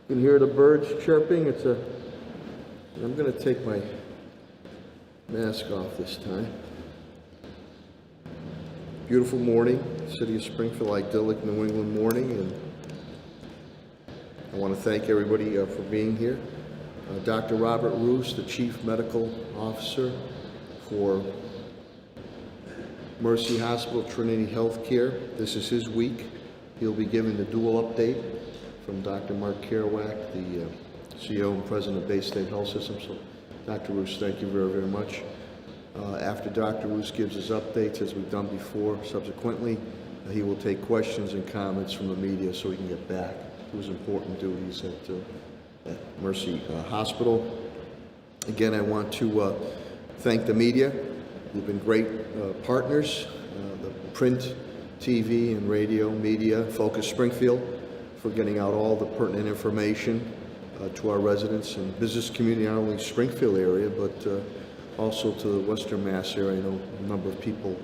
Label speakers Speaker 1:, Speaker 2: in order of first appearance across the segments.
Speaker 1: You can hear the birds chirping. I'm going to take my mask off this time. Beautiful morning, city of Springfield, idyllic New England morning, and I want to thank everybody for being here. Dr. Robert Roos, the Chief Medical Officer for Mercy Hospital Trinity Healthcare. This is his week. He'll be giving the dual update from Dr. Mark Kerouac, the CEO and President of Bay State Health System. So, Dr. Roos, thank you very, very much. After Dr. Roos gives his updates, as we've done before, subsequently, he will take questions and comments from the media so he can get back to his important duties at Mercy Hospital. Again, I want to thank the media. You've been great partners, the print, TV, and radio media, Focus Springfield, for getting out all the pertinent information to our residents and business community, not only Springfield area, but also to the Western Mass area. I know a number of people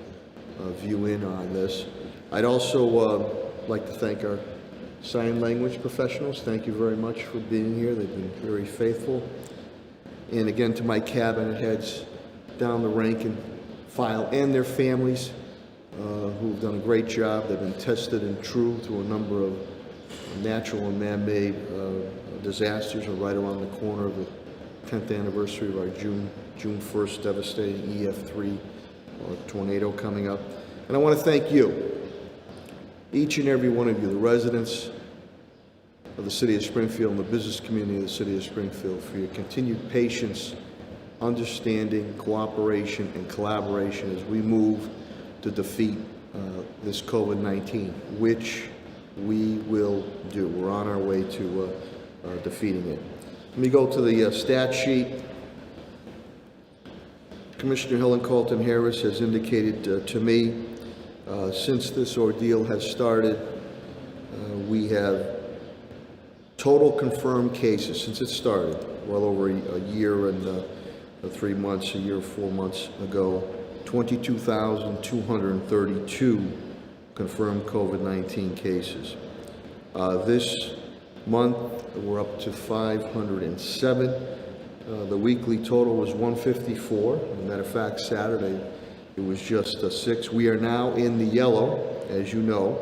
Speaker 1: view in on this. I'd also like to thank our sign language professionals. Thank you very much for being here. They've been very faithful. And again, to my cabinet heads down the rank and file and their families who've done a great job. They've been tested and true through a number of natural and man-made disasters. We're right around the corner of the 10th anniversary of our June 1st devastating EF3 tornado coming up. And I want to thank you, each and every one of you, the residents of the city of Springfield and the business community of the city of Springfield, for your continued patience, understanding, cooperation, and collaboration as we move to defeat this COVID-19, which we will do. We're on our way to defeating it. Let me go to the stat sheet. Commissioner Helen Halton has indicated to me since this ordeal has started, we have total confirmed cases since it started, well over a year and 3 months, a year 4 months ago, 22,232 confirmed COVID-19 cases. This month, we're up to 507. The weekly total was 154. As a matter of fact, Saturday, it was just 6. We are now in the yellow, as you know,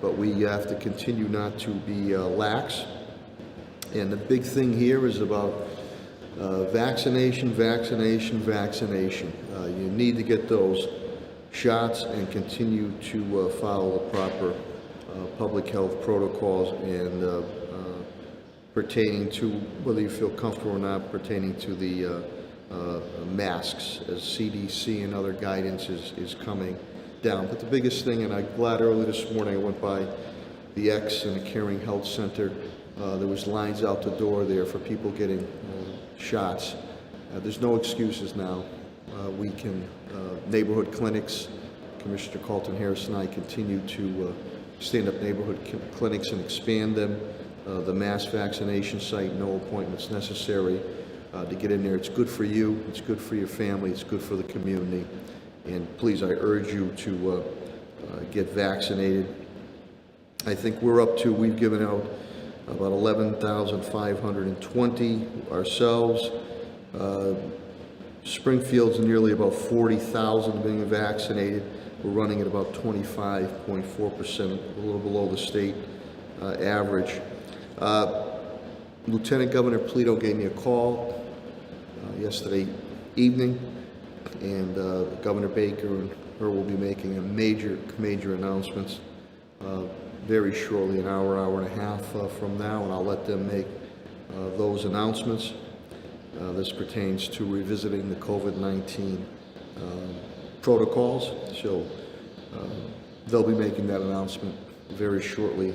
Speaker 1: but we have to continue not to be lax. And the big thing here is about vaccination. You need to get those shots and continue to follow the proper public health protocols and pertaining to, whether you feel comfortable or not, pertaining to the masks, as CDC and other guidance is coming down. But the biggest thing, and I'm glad early this morning I went by the X and the Caring Health Center, there was lines out the door there for people getting shots. There's no excuses now. We can, neighborhood clinics, Commissioner Carlton Harris and I continue to stand up neighborhood clinics and expand them. The mass vaccination site, no appointments necessary to get in there. It's good for you, it's good for your family, it's good for the community. And please, I urge you to get vaccinated. I think we've given out about 11,520 ourselves. Springfield's nearly about 40,000 being vaccinated. We're running at about 25.4%, a little below the state average. Lieutenant Governor Polito gave me a call yesterday evening, and Governor Baker and her will be making a major announcements very shortly, an hour and a half from now, and I'll let them make those announcements. This pertains to revisiting the COVID-19 protocols, so they'll be making that announcement very shortly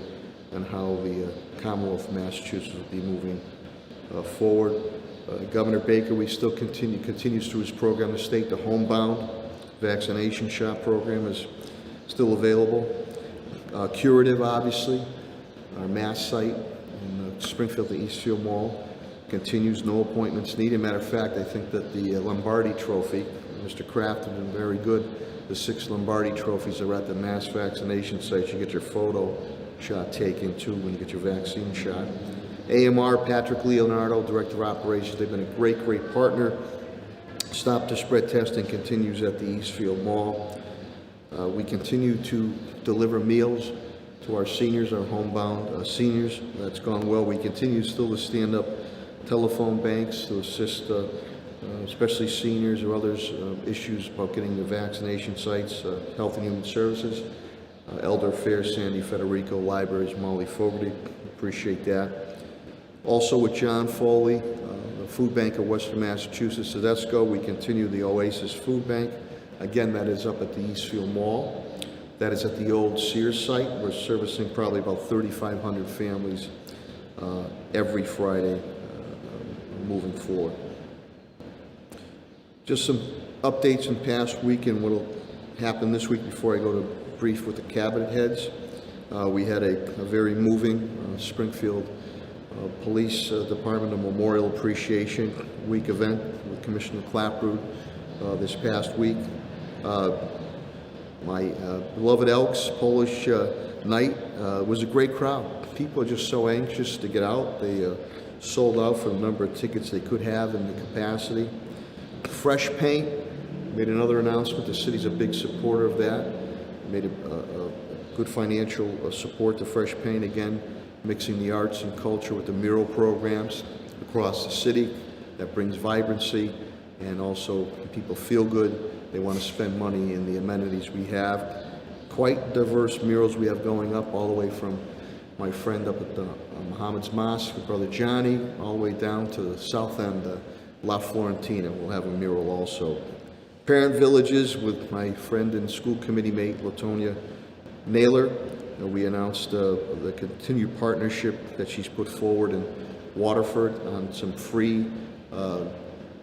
Speaker 1: on how the Commonwealth of Massachusetts will be moving forward. Governor Baker, we still continues through his program to state. The homebound vaccination shot program is still available. Curative, obviously, our mass site in Springfield, the Eastfield Mall, continues, no appointments needed. Matter of fact, I think that the Lombardi Trophy, Mr. Kraft has been very good. The 6 Lombardi trophies are at the mass vaccination site. You get your photo shot taken too when you get your vaccine shot. AMR, Patrick Leonardo, Director of Operations, they've been a great partner. Stop to Spread testing continues at the Eastfield Mall. We continue to deliver meals to our seniors, our homebound seniors. That's gone well. We continue still to stand up telephone banks to assist especially seniors or others, issues about getting the vaccination sites, Health and Human Services, Elder Affairs, Sandy Federico, Libraries, Molly Fogarty. Appreciate that. Also with John Foley, the Food Bank of Western Massachusetts, Tedesco, we continue the Oasis Food Bank. Again, that is up at the Eastfield Mall. That is at the old Sears site. We're servicing probably about 3,500 families every Friday moving forward. Just some updates in past week and what will happen this week before I go to brief with the cabinet heads. We had a very moving Springfield Police Department of Memorial Appreciation Week event with Commissioner Clapprood this past week. My beloved Elks Polish night was a great crowd. People are just so anxious to get out. They sold out for the number of tickets they could have in the capacity. Fresh paint, made another announcement. The city's a big supporter of that. Made a good financial support to Fresh Paint, again, mixing the arts and culture with the mural programs across the city. That brings vibrancy, and also people feel good. They want to spend money in the amenities we have. Quite diverse murals we have going up, all the way from my friend up at the Muhammad's Mosque, Brother Johnny, all the way down to the south end, La Florentina. We'll have a mural also. Parent villages with my friend and school committee mate, Latonia Naylor. We announced the continued partnership that she's put forward in Waterford on some free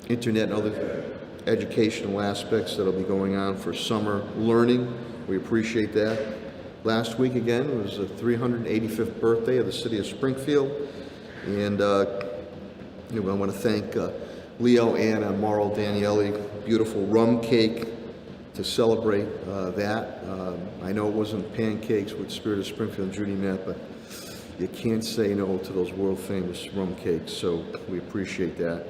Speaker 1: internet and other educational aspects that'll be going on for summer learning. We appreciate that. Last week again was the 385th birthday of the city of Springfield, and I want to thank Leo, Ann, and Marl Daniele. Beautiful rum cake to celebrate that. I know it wasn't pancakes with Spirit of Springfield and Judy Matt, but you can't say no to those world famous rum cakes, so we appreciate that.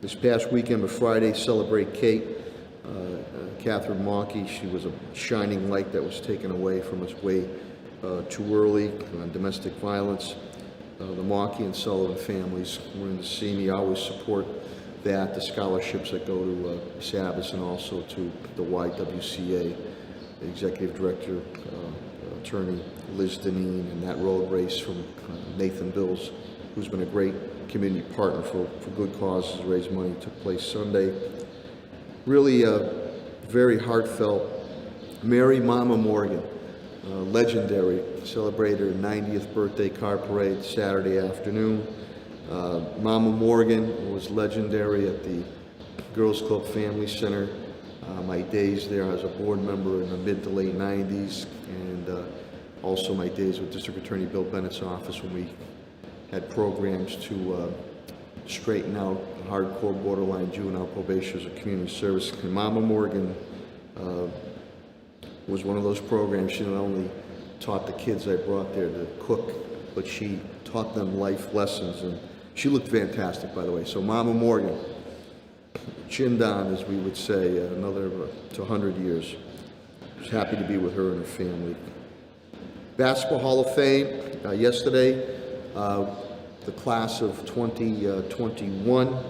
Speaker 1: This past weekend, but Friday, celebrate Kate, Catherine Mawkey. She was a shining light that was taken away from us way too early on domestic violence. The Mawkey and Sullivan families were in to see me. I always support that, the scholarships that go to Sabas and also to the YWCA, the Executive Director, Attorney Liz Deneen, and that road race from Nathan Bills, who's been a great community partner for good causes, raise money, took place Sunday. Really very heartfelt. Mary Mama Morgan, legendary, celebrated her 90th birthday car parade Saturday afternoon. Mama Morgan was legendary at the Girls Club Family Center. My days there as a board member in the mid to late 90s, and also my days with District Attorney Bill Bennett's office when we had programs to straighten out hardcore borderline juvenile probationers or community service. And Mama Morgan was one of those programs. She not only taught the kids I brought there to cook, but she taught them life lessons, and she looked fantastic, by the way. So Mama Morgan, chin down, as we would say, another to 100 years. I was happy to be with her and her family. Basketball Hall of Fame, yesterday, the class of 2021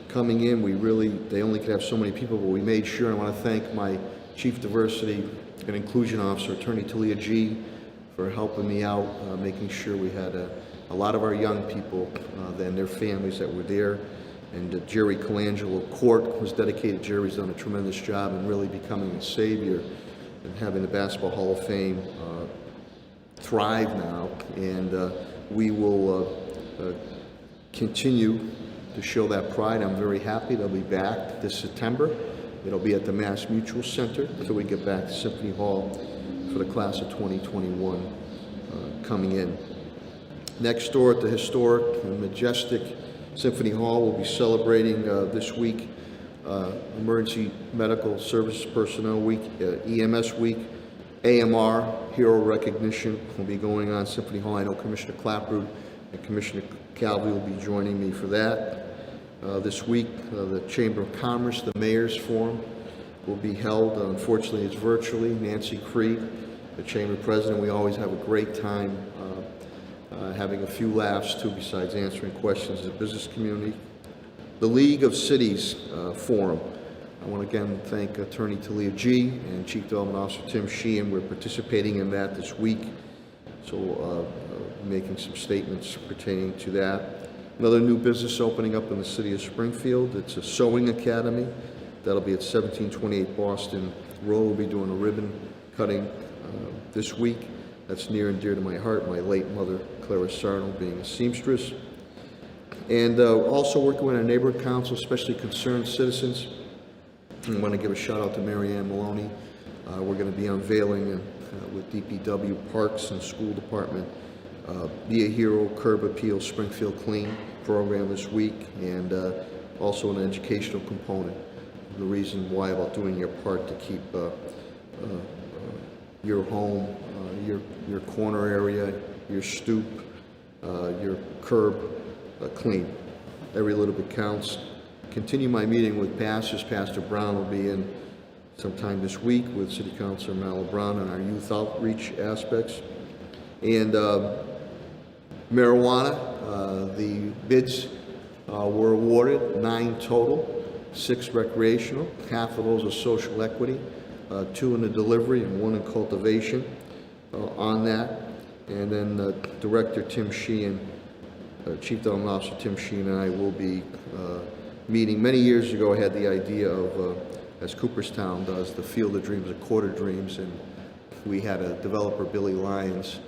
Speaker 1: coming in. They only could have so many people, but we made sure. I want to thank my Chief Diversity and Inclusion Officer, Attorney Talia G, for helping me out, making sure we had a lot of our young people and their families that were there. And Jerry Colangelo Court was dedicated. Jerry's done a tremendous job in really becoming a savior and having the Basketball Hall of Fame thrive now. And we will continue to show that pride. I'm very happy they'll be back this September. It'll be at the Mass Mutual Center until we get back to Symphony Hall for the class of 2021 coming in. Next door at the historic and majestic Symphony Hall, we'll be celebrating this week Emergency Medical Services Personnel Week, EMS Week, AMR Hero Recognition will be going on Symphony Hall. I know Commissioner Clapprood and Commissioner Calvi will be joining me for that. This week, the Chamber of Commerce, the Mayor's Forum, will be held. Unfortunately, it's virtually. Nancy Creed, the Chamber President, we always have a great time having a few laughs, too, besides answering questions of the business community. The League of Cities Forum. I want to again thank Attorney Talia G. and Chief Development Officer Tim Sheehan. We're participating in that this week, so making some statements pertaining to that. Another new business opening up in the city of Springfield. It's a sewing academy. That'll be at 1728 Boston Road. We'll be doing a ribbon cutting this week. That's near and dear to my heart. My late mother, Clara Sarno, being a seamstress. And also working with our neighborhood council, especially concerned citizens. I want to give a shout out to Mary Ann Maloney. We're going to be unveiling with DPW Parks and School Department Be a Hero Curb Appeal Springfield Clean program this week, and also an educational component. The reason why about doing your part to keep your home, your corner area, your stoop, your curb clean. Every little bit counts. Continue my meeting with pastors. Pastor Brown will be in sometime this week with City Councilor Mal Brown on our youth outreach aspects. And marijuana, the bids were awarded, 9 total, 6 recreational, half of those are social equity, 2 in the delivery and 1 in cultivation on that. And then Director Tim Sheehan, Chief Development Officer Tim Sheehan and I will be meeting. Many years ago I had the idea of, as Cooperstown does, the Field of Dreams, the Court of Dreams, and we had a developer, Billy Lyons,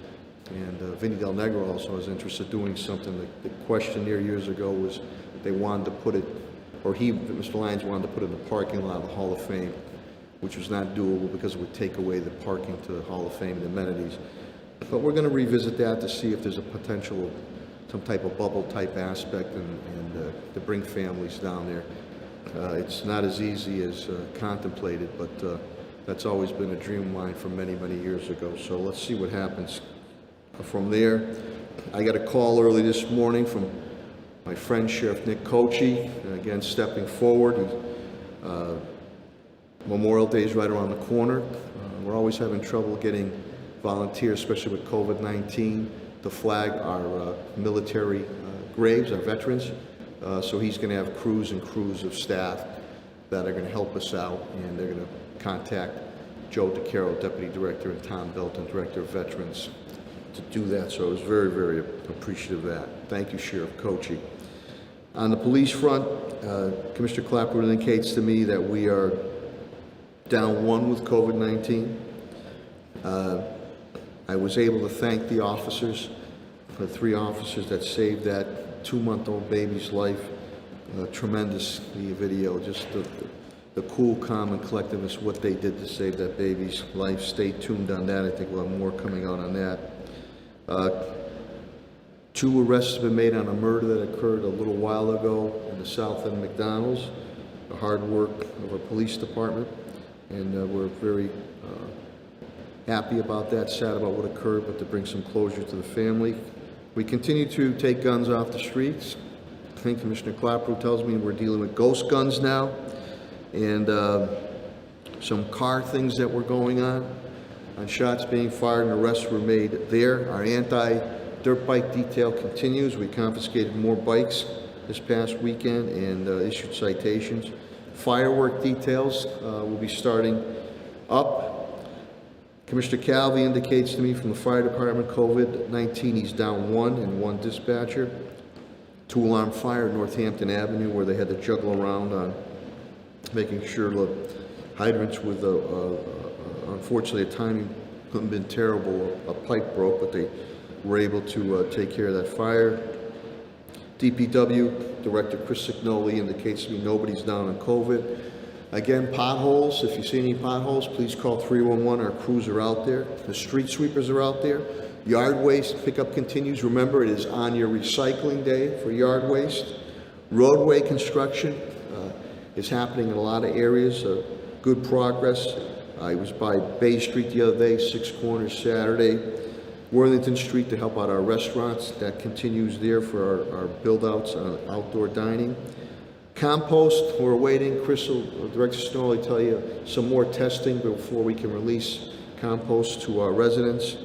Speaker 1: and Vinny Del Negro also was interested in doing something. The question there years ago was they wanted to put it, or Mr. Lyons wanted to put it in the parking lot of the Hall of Fame, which was not doable because it would take away the parking to the Hall of Fame and amenities. But we're going to revisit that to see if there's a potential, some type of bubble type aspect, and to bring families down there. It's not as easy as contemplated, but that's always been a dream of mine from many, many years ago. So let's see what happens from there. I got a call early this morning from my friend Sheriff Nick Kochi, again stepping forward. Memorial Day is right around the corner. We're always having trouble getting volunteers, especially with COVID-19, to flag our military graves, our veterans. So he's going to have crews and crews of staff that are going to help us out, and they're going to contact Joe DeCaro, Deputy Director, and Tom Belton, Director of Veterans, to do that. So I was very, very appreciative of that. Thank you, Sheriff Kochi. On the police front, Commissioner Clapper indicates to me that we are down 1 with COVID-19. I was able to thank the officers, the 3 officers that saved that 2-month-old baby's life. Tremendous video, just the cool, calm, and collectiveness, what they did to save that baby's life. Stay tuned on that. I think we'll have more coming out on that. 2 arrests have been made on a murder that occurred a little while ago in the South End McDonald's. The hard work of our police department, and we're very happy about that, sad about what occurred, but to bring some closure to the family. We continue to take guns off the streets. I think Commissioner Clapper tells me we're dealing with ghost guns now, and some car things that were going on shots being fired and arrests were made there. Our anti-dirt bike detail continues. We confiscated more bikes this past weekend and issued citations. Firework details will be starting up. Commissioner Calvi indicates to me from the fire department, COVID-19, he's down 1 and 1 dispatcher. 2-alarm fire at Northampton Avenue, where they had to juggle around on making sure the hydrants with unfortunately the timing couldn't have been terrible. A pipe broke, but they were able to take care of that fire. DPW Director Chris Signoli indicates to me nobody's down on COVID. Again, potholes, if you see any potholes, please call 311. Our crews are out there. The street sweepers are out there. Yard waste pickup continues. Remember, it is on your recycling day for yard waste. Roadway construction is happening in a lot of areas. Good progress. I was by Bay Street the other day, 6 Corners Saturday. Worthington Street to help out our restaurants. That continues there for our build-outs on outdoor dining. Compost, we're waiting. Director Snow will tell you some more testing before we can release compost to our residents.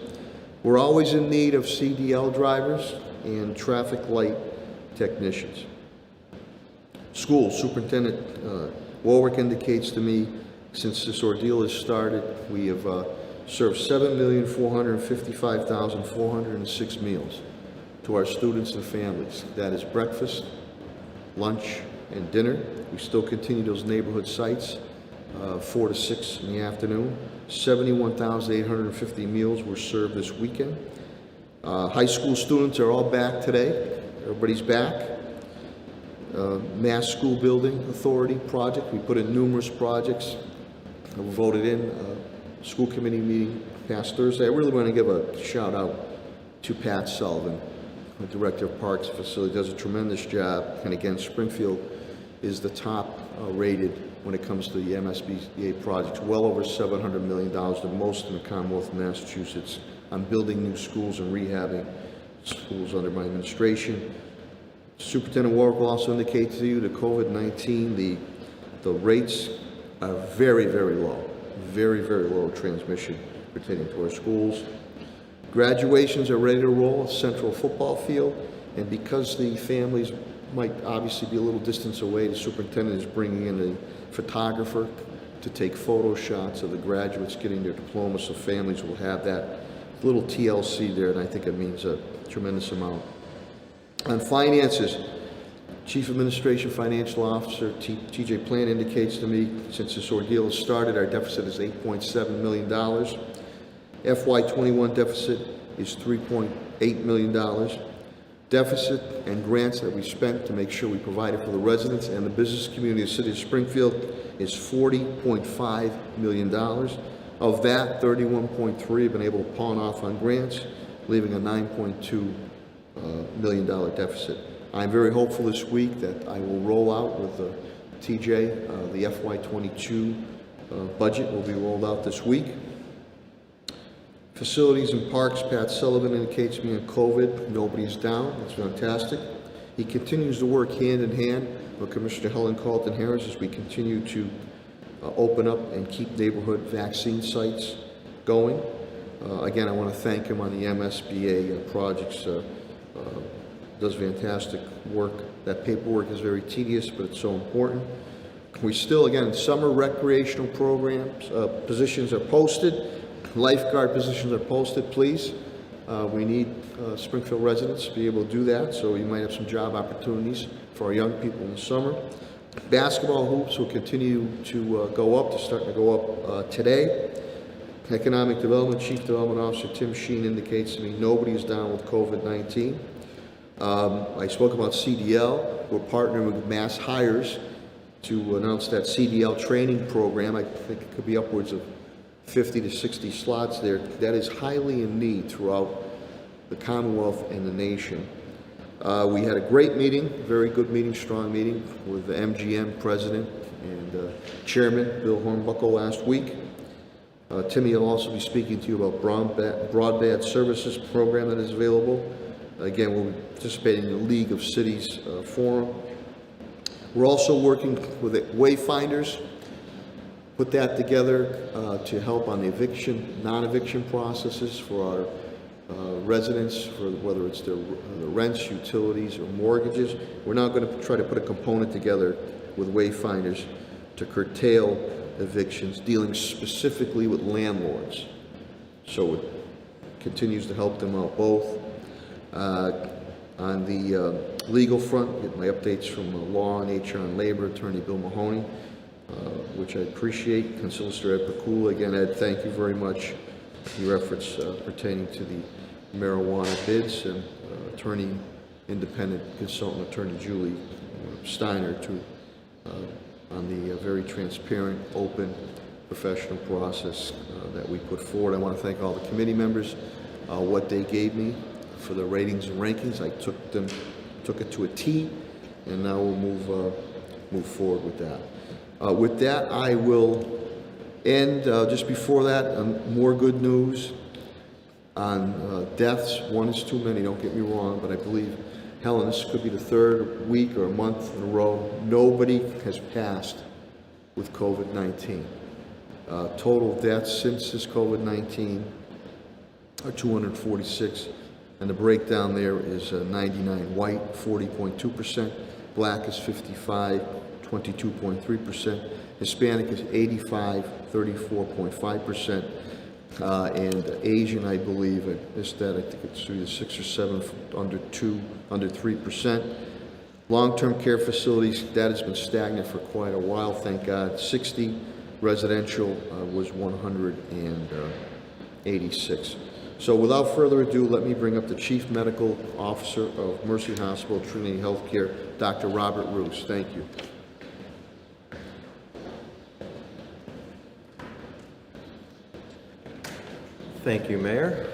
Speaker 1: We're always in need of CDL drivers and traffic light technicians. School Superintendent Warwick indicates to me, since this ordeal has started, we have served 7,455,406 meals to our students and families. That is breakfast, lunch, and dinner. We still continue those neighborhood sites, 4 to 6 in the afternoon. 71,850 meals were served this weekend. High school students are all back today. Everybody's back. Mass School Building Authority project. We put in numerous projects. We voted in school committee meeting past Thursday. I really want to give a shout out to Pat Sullivan, the Director of Parks and Facilities. Does a tremendous job. And again, Springfield is the top rated when it comes to the MSBA projects. Well over $700 million, the most in the Commonwealth of Massachusetts, on building new schools and rehabbing schools under my administration. Superintendent Warwick will also indicate to you that COVID-19, the rates are very, very low. Very, very low transmission pertaining to our schools. Graduations are ready to roll at Central Football Field, and because the families might obviously be a little distance away, the superintendent is bringing in a photographer to take photo shots of the graduates getting their diplomas, so families will have that little TLC there, and I think it means a tremendous amount. On finances, Chief Administration Financial Officer TJ Plant indicates to me, since this ordeal has started, our deficit is $8.7 million. FY21 deficit is $3.8 million. Deficit and grants that we spent to make sure we provided for the residents and the business community of the city of Springfield is $40.5 million. Of that, 31.3 have been able to pawn off on grants, leaving a $9.2 million deficit. I'm very hopeful this week that I will roll out with TJ, the FY22 budget will be rolled out this week. Facilities and Parks, Pat Sullivan indicates to me on COVID, nobody's down. That's fantastic. He continues to work hand in hand with Commissioner Helen Carlton Harris as we continue to open up and keep neighborhood vaccine sites going. Again, I want to thank him on the MSBA projects. Does fantastic work. That paperwork is very tedious, but it's so important. We still, again, summer recreational programs, positions are posted. Lifeguard positions are posted, please. We need Springfield residents to be able to do that, so you might have some job opportunities for our young people in the summer. Basketball hoops will continue to go up. They're starting to go up today. Economic Development Chief Development Officer Tim Sheen indicates to me nobody is down with COVID-19. I spoke about CDL. We're partnering with Mass Hires to announce that CDL training program. I think it could be upwards of 50 to 60 slots there. That is highly in need throughout the Commonwealth and the nation. We had a great meeting, very good meeting, strong meeting with the MGM President and Chairman Bill Hornbuckle last week. Timmy will also be speaking to you about broadband services program that is available. Again, we'll be participating in the League of Cities forum. We're also working with Wayfinders, put that together to help on the eviction, non-eviction processes for our residents, for whether it's the rents, utilities, or mortgages. We're now going to try to put a component together with Wayfinders to curtail evictions, dealing specifically with landlords. So it continues to help them out both. On the legal front, get my updates from Law and HR and Labor Attorney Bill Mahoney, which I appreciate, and Solicitor Ed Pakula. Again, Ed, thank you very much for your efforts pertaining to the marijuana bids, and independent consultant attorney Julie Steiner on the very transparent, open, professional process that we put forward. I want to thank all the committee members, what they gave me for the ratings and rankings. I took it to a T, and now we'll move forward with that. With that, I will end. Just before that, more good news. On deaths, one is too many, don't get me wrong, but I believe, Helen, this could be the third week or a month in a row, nobody has passed with COVID-19. Total deaths since this COVID-19 are 246, and the breakdown there is 99 white, 40.2%, black is 55, 22.3%, Hispanic is 85, 34.5%, and Asian, I believe, I missed that, I think it's either 6 or 7, under 3%. Long-term care facilities, that has been stagnant for quite a while, thank God. 60, residential was 186. So without further ado, let me bring up the Chief Medical Officer of Mercy Hospital Trinity Healthcare, Dr. Robert Roos. Thank you.
Speaker 2: Thank you, Mayor.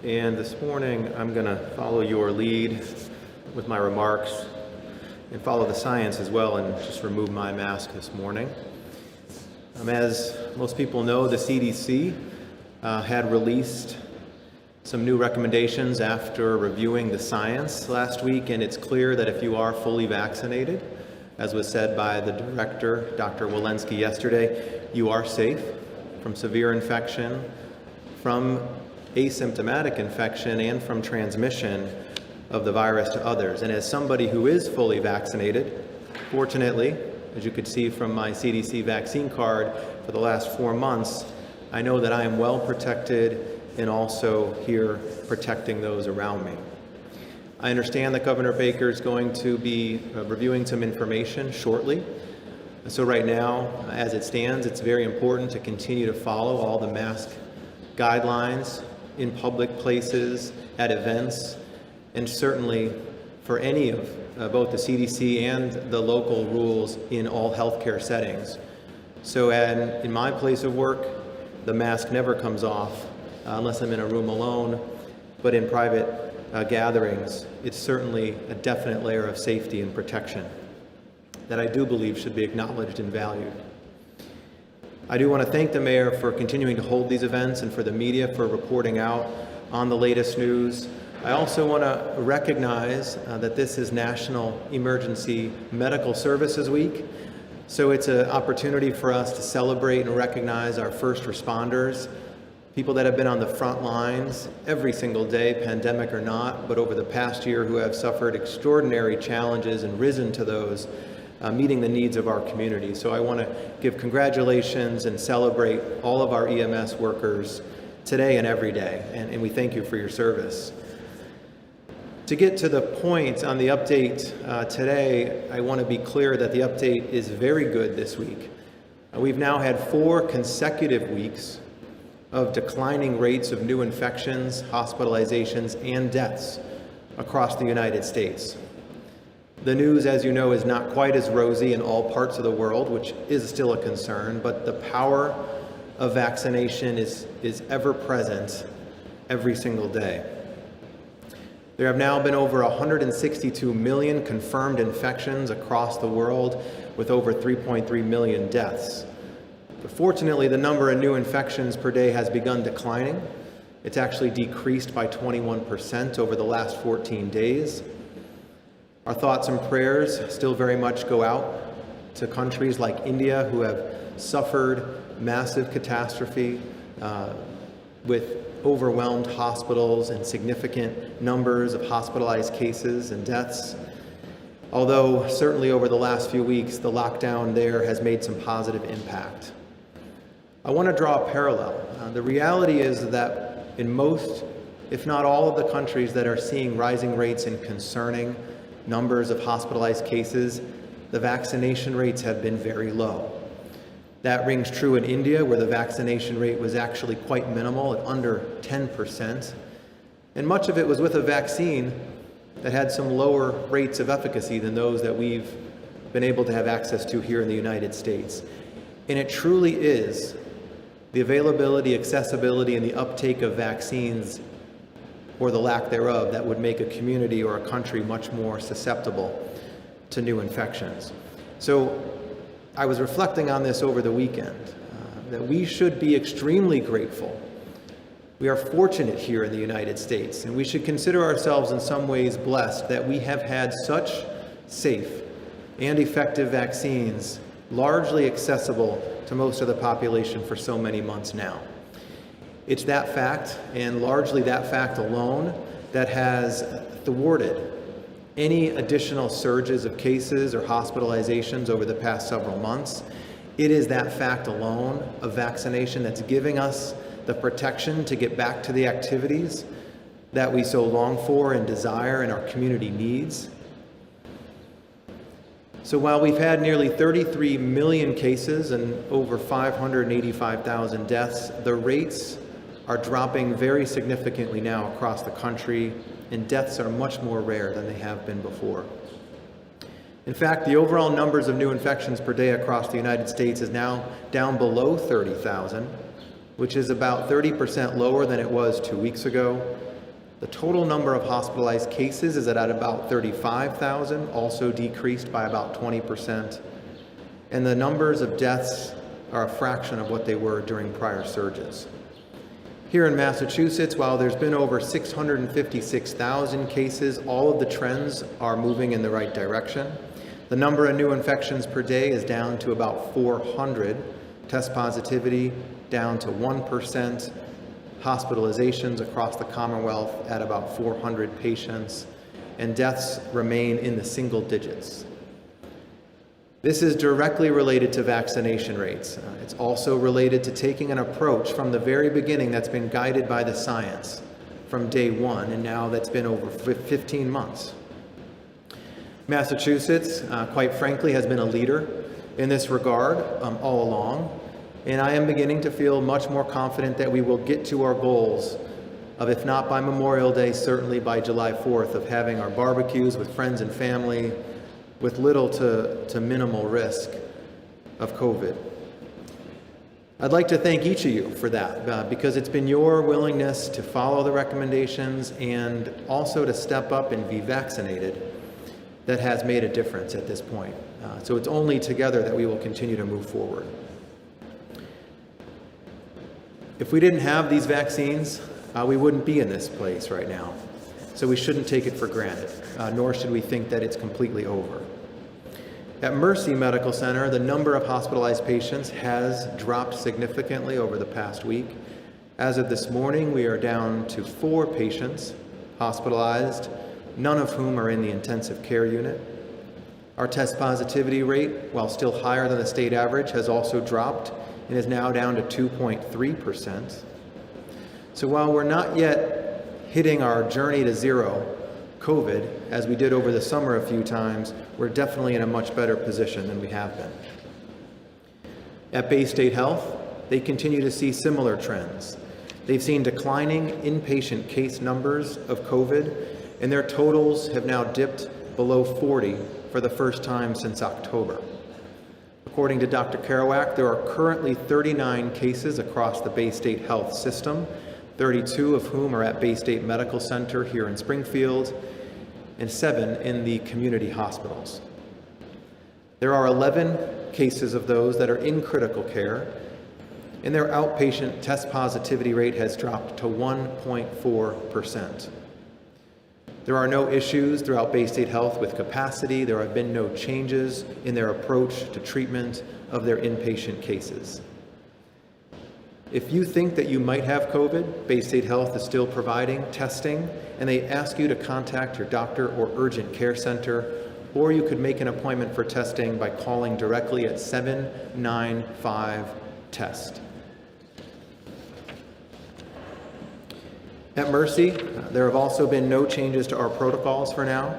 Speaker 2: And this morning, I'm going to follow your lead with my remarks and follow the science as well and just remove my mask this morning. As most people know, the CDC had released some new recommendations after reviewing the science last week, and it's clear that if you are fully vaccinated, as was said by the director, Dr. Walensky, yesterday, you are safe from severe infection, from asymptomatic infection, and from transmission of the virus to others. And as somebody who is fully vaccinated, fortunately, as you could see from my CDC vaccine card for the last 4 months, I know that I am well protected and also here protecting those around me. I understand that Governor Baker is going to be reviewing some information shortly. So right now, as it stands, it's very important to continue to follow all the mask guidelines in public places, at events, and certainly for any of both the CDC and the local rules in all healthcare settings. So in my place of work, the mask never comes off unless I'm in a room alone, but in private gatherings, it's certainly a definite layer of safety and protection that I do believe should be acknowledged and valued. I do want to thank the mayor for continuing to hold these events and for the media for reporting out on the latest news. I also want to recognize that this is National Emergency Medical Services Week, so it's an opportunity for us to celebrate and recognize our first responders, people that have been on the front lines every single day, pandemic or not, but over the past year who have suffered extraordinary challenges and risen to those, meeting the needs of our community. So I want to give congratulations and celebrate all of our EMS workers today and every day, and we thank you for your service. To get to the point on the update today, I want to be clear that the update is very good this week. We've now had 4 consecutive weeks of declining rates of new infections, hospitalizations, and deaths across the United States. The news, as you know, is not quite as rosy in all parts of the world, which is still a concern, but the power of vaccination is ever present every single day. There have now been over 162 million confirmed infections across the world, with over 3.3 million deaths. But fortunately, the number of new infections per day has begun declining. It's actually decreased by 21% over the last 14 days. Our thoughts and prayers still very much go out to countries like India, who have suffered massive catastrophe with overwhelmed hospitals and significant numbers of hospitalized cases and deaths. Although certainly over the last few weeks, the lockdown there has made some positive impact. I want to draw a parallel. The reality is that in most, if not all, of the countries that are seeing rising rates and concerning numbers of hospitalized cases, the vaccination rates have been very low. That rings true in India, where the vaccination rate was actually quite minimal at under 10%. And much of it was with a vaccine that had some lower rates of efficacy than those that we've been able to have access to here in the United States. And it truly is the availability, accessibility, and the uptake of vaccines, or the lack thereof, that would make a community or a country much more susceptible to new infections. So I was reflecting on this over the weekend, that we should be extremely grateful We are fortunate here in the United States, and we should consider ourselves in some ways blessed that we have had such safe and effective vaccines largely accessible to most of the population for so many months now. It's that fact, and largely that fact alone, that has thwarted any additional surges of cases or hospitalizations over the past several months. It is that fact alone of vaccination that's giving us the protection to get back to the activities that we so long for and desire and our community needs. So while we've had nearly 33 million cases and over 585,000 deaths, the rates are dropping very significantly now across the country, and deaths are much more rare than they have been before. In fact, the overall numbers of new infections per day across the United States is now down below 30,000, which is about 30% lower than it was 2 weeks ago. The total number of hospitalized cases is at about 35,000, also decreased by about 20%. And the numbers of deaths are a fraction of what they were during prior surges. Here in Massachusetts, while there's been over 656,000 cases, all of the trends are moving in the right direction. The number of new infections per day is down to about 400, test positivity down to 1%, hospitalizations across the Commonwealth at about 400 patients, and deaths remain in the single digits. This is directly related to vaccination rates. It's also related to taking an approach from the very beginning that's been guided by the science from day one, and now that's been over 15 months. Massachusetts, quite frankly, has been a leader in this regard all along, and I am beginning to feel much more confident that we will get to our goals of, if not by Memorial Day, certainly by July 4th, of having our barbecues with friends and family with little to minimal risk of COVID. I'd like to thank each of you for that, because it's been your willingness to follow the recommendations and also to step up and be vaccinated that has made a difference at this point. So it's only together that we will continue to move forward. If we didn't have these vaccines, we wouldn't be in this place right now. So we shouldn't take it for granted, nor should we think that it's completely over. At Mercy Medical Center, the number of hospitalized patients has dropped significantly over the past week. As of this morning, we are down to 4 patients hospitalized, none of whom are in the intensive care unit. Our test positivity rate, while still higher than the state average, has also dropped and is now down to 2.3%. So while we're not yet hitting our journey to zero COVID, as we did over the summer a few times, we're definitely in a much better position than we have been. At Bay State Health, they continue to see similar trends. They've seen declining inpatient case numbers of COVID, and their totals have now dipped below 40 for the first time since October. According to Dr. Kerouac, there are currently 39 cases across the Bay State Health system, 32 of whom are at Bay State Medical Center here in Springfield, and 7 in the community hospitals. There are 11 cases of those that are in critical care, and their outpatient test positivity rate has dropped to 1.4%. There are no issues throughout Bay State Health with capacity. There have been no changes in their approach to treatment of their inpatient cases. If you think that you might have COVID, Bay State Health is still providing testing, and they ask you to contact your doctor or urgent care center, or you could make an appointment for testing by calling directly at 795-TEST. At Mercy, there have also been no changes to our protocols for now.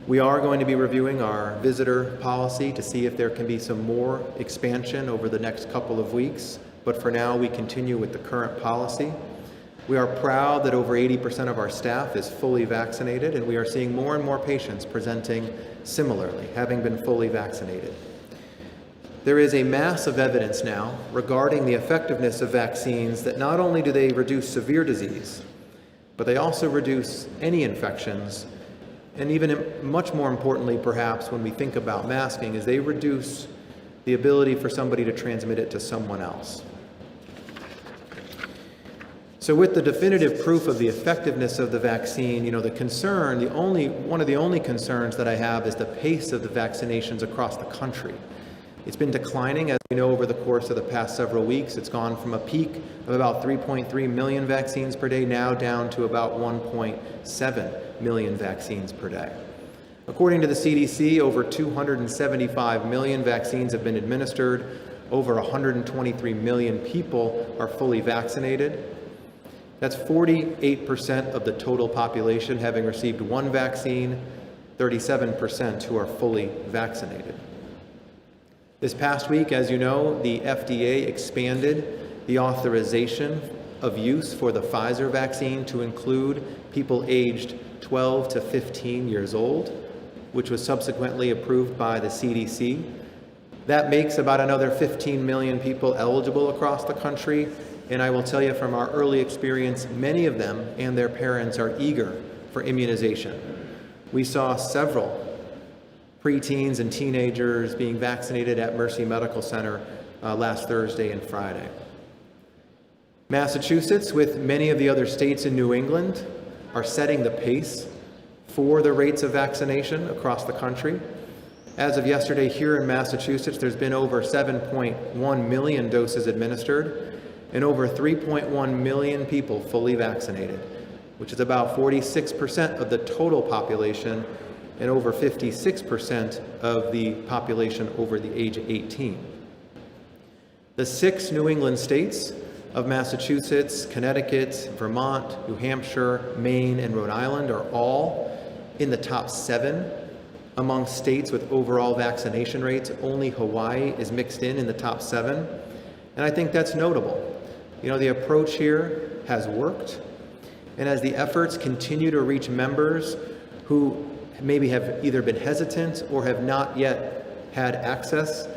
Speaker 2: We are going to be reviewing our visitor policy to see if there can be some more expansion over the next couple of weeks, but for now we continue with the current policy. We are proud that over 80% of our staff is fully vaccinated, and we are seeing more and more patients presenting similarly, having been fully vaccinated. There is a mass of evidence now regarding the effectiveness of vaccines that not only do they reduce severe disease, but they also reduce any infections, and even much more importantly, perhaps, when we think about masking, is they reduce the ability for somebody to transmit it to someone else. So with the definitive proof of the effectiveness of the vaccine, one of the only concerns that I have is the pace of the vaccinations across the country. It's been declining, as we know, over the course of the past several weeks. It's gone from a peak of about 3.3 million vaccines per day, now down to about 1.7 million vaccines per day. According to the CDC, over 275 million vaccines have been administered. Over 123 million people are fully vaccinated. That's 48% of the total population having received one vaccine, 37% who are fully vaccinated. This past week, as you know, the FDA expanded the authorization of use for the Pfizer vaccine to include people aged 12 to 15 years old, which was subsequently approved by the CDC. That makes about another 15 million people eligible across the country. And I will tell you from our early experience, many of them and their parents are eager for immunization. We saw several preteens and teenagers being vaccinated at Mercy Medical Center last Thursday and Friday. Massachusetts, with many of the other states in New England, are setting the pace for the rates of vaccination across the country. As of yesterday here in Massachusetts, there's been over 7.1 million doses administered and over 3.1 million people fully vaccinated, which is about 46% of the total population and over 56% of the population over the age of 18. The 6 New England states of Massachusetts, Connecticut, Vermont, New Hampshire, Maine, and Rhode Island are all in the top 7 among states with overall vaccination rates. Only Hawaii is mixed in the top 7. And I think that's notable. The approach here has worked. And as the efforts continue to reach members who maybe have either been hesitant or have not yet had access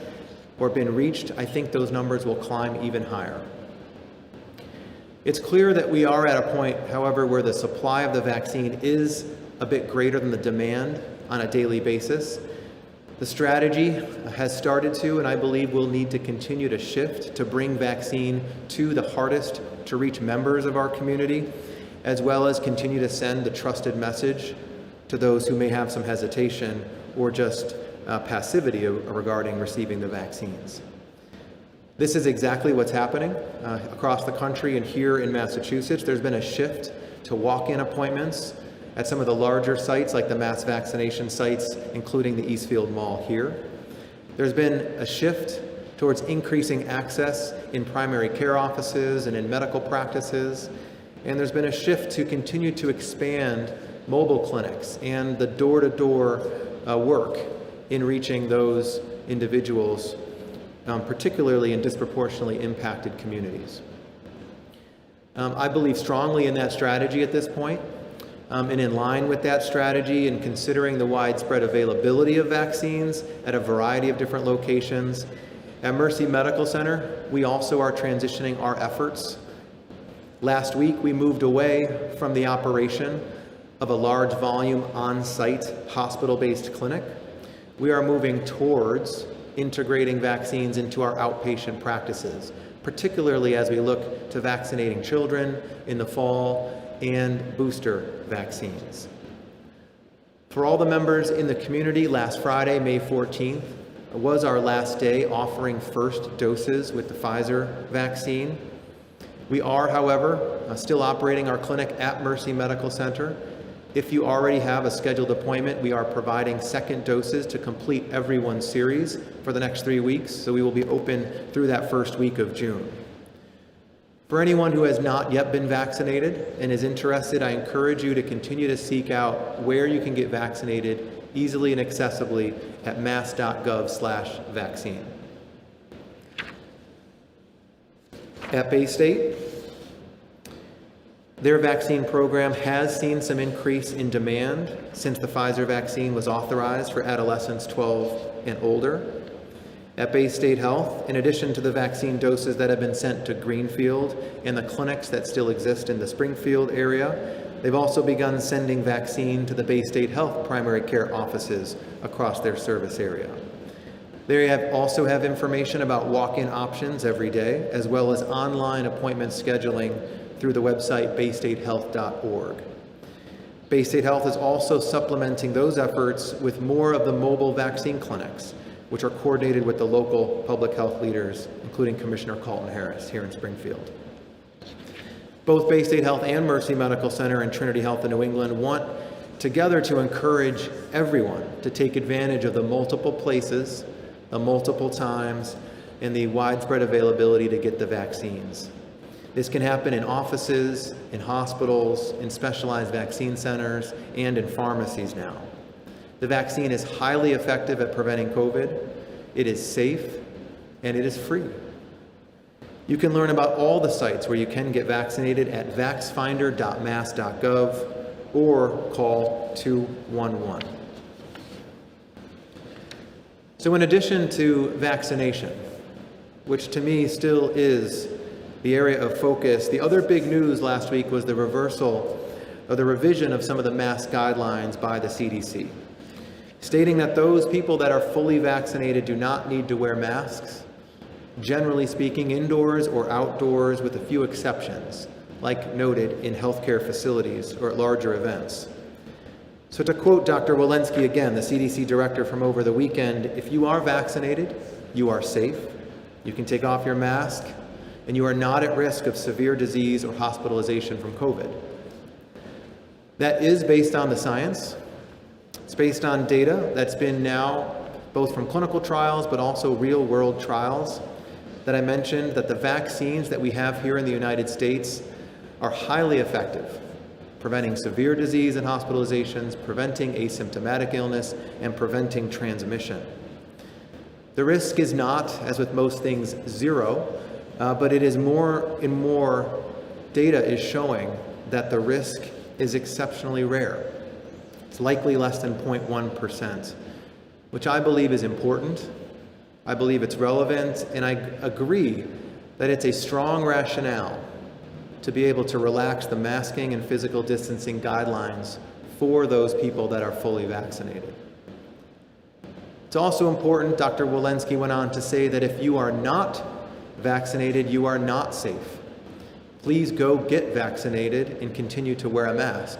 Speaker 2: or been reached, I think those numbers will climb even higher. It's clear that we are at a point, however, where the supply of the vaccine is a bit greater than the demand on a daily basis. The strategy has started to, and I believe will need to continue to shift to bring vaccine to the hardest to reach members of our community, as well as continue to send the trusted message to those who may have some hesitation or just passivity regarding receiving the vaccines. This is exactly what's happening across the country and here in Massachusetts. There's been a shift to walk-in appointments at some of the larger sites like the mass vaccination sites, including the Eastfield Mall here. There's been a shift towards increasing access in primary care offices and in medical practices. And there's been a shift to continue to expand mobile clinics and the door-to-door work in reaching those individuals, particularly in disproportionately impacted communities. I believe strongly in that strategy at this point. And in line with that strategy and considering the widespread availability of vaccines at a variety of different locations, at Mercy Medical Center, we also are transitioning our efforts. Last week, we moved away from the operation of a large volume on-site hospital-based clinic. We are moving towards integrating vaccines into our outpatient practices, particularly as we look to vaccinating children in the fall and booster vaccines. For all the members in the community, last Friday, May 14th, was our last day offering first doses with the Pfizer vaccine. We are, however, still operating our clinic at Mercy Medical Center. If you already have a scheduled appointment, we are providing second doses to complete everyone's series for the next 3 weeks, so we will be open through that first week of June. For anyone who has not yet been vaccinated and is interested, I encourage you to continue to seek out where you can get vaccinated easily and accessibly at mass.gov/vaccine. At Bay State, their vaccine program has seen some increase in demand since the Pfizer vaccine was authorized for adolescents 12 and older. At Bay State Health, in addition to the vaccine doses that have been sent to Greenfield and the clinics that still exist in the Springfield area, they've also begun sending vaccine to the Bay State Health primary care offices across their service area. They also have information about walk-in options every day, as well as online appointment scheduling through the website baystatehealth.org. Bay State Health is also supplementing those efforts with more of the mobile vaccine clinics, which are coordinated with the local public health leaders, including Commissioner Halton Harris here in Springfield. Both Bay State Health and Mercy Medical Center and Trinity Health in New England want together to encourage everyone to take advantage of the multiple places, the multiple times, and the widespread availability to get the vaccines. This can happen in offices, in hospitals, in specialized vaccine centers, and in pharmacies now. The vaccine is highly effective at preventing COVID, it is safe, and it is free. You can learn about all the sites where you can get vaccinated at vaxfinder.mass.gov or call 211. So in addition to vaccination, which to me still is the area of focus, the other big news last week was the reversal or the revision of some of the mask guidelines by the CDC, stating that those people that are fully vaccinated do not need to wear masks, generally speaking, indoors or outdoors, with a few exceptions, like noted in healthcare facilities or at larger events. So to quote Dr. Walensky again, the CDC director from over the weekend, if you are vaccinated, you are safe, you can take off your mask, and you are not at risk of severe disease or hospitalization from COVID. That is based on the science. It's based on data that's been now both from clinical trials but also real-world trials that I mentioned, that the vaccines that we have here in the United States are highly effective, preventing severe disease and hospitalizations, preventing asymptomatic illness, and preventing transmission. The risk is not, as with most things, zero, but it is more and more data is showing that the risk is exceptionally rare. It's likely less than 0.1%, which I believe is important. I believe it's relevant, and I agree that it's a strong rationale to be able to relax the masking and physical distancing guidelines for those people that are fully vaccinated. It's also important, Dr. Walensky went on to say, that if you are not vaccinated, you are not safe. Please go get vaccinated and continue to wear a mask.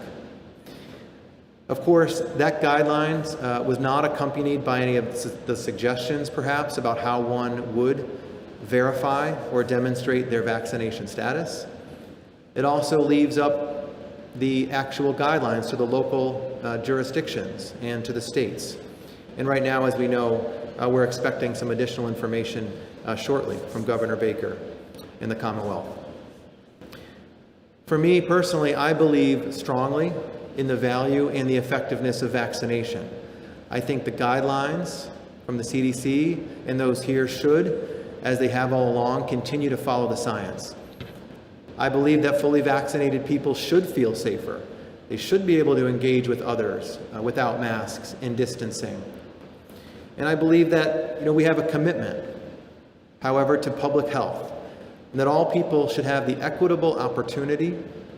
Speaker 2: Of course, that guidelines was not accompanied by any of the suggestions, perhaps, about how one would verify or demonstrate their vaccination status. It also leaves up the actual guidelines to the local jurisdictions and to the states. And right now, as we know, we're expecting some additional information shortly from Governor Baker in the Commonwealth. For me personally, I believe strongly in the value and the effectiveness of vaccination. I think the guidelines from the CDC and those here should, as they have all along, continue to follow the science. I believe that fully vaccinated people should feel safer. They should be able to engage with others without masks and distancing. And I believe that we have a commitment, however, to public health, and that all people should have the equitable opportunity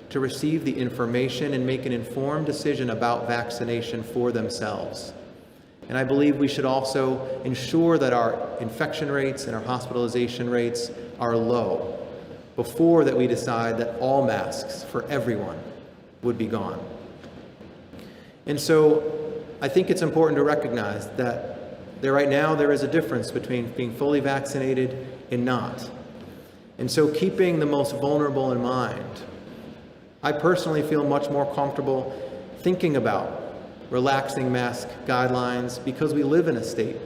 Speaker 2: to receive the information and make an informed decision about vaccination for themselves. And I believe we should also ensure that our infection rates and our hospitalization rates are low before that we decide that all masks for everyone would be gone. And so I think it's important to recognize that right now there is a difference between being fully vaccinated and not. And so keeping the most vulnerable in mind, I personally feel much more comfortable thinking about relaxing mask guidelines because we live in a state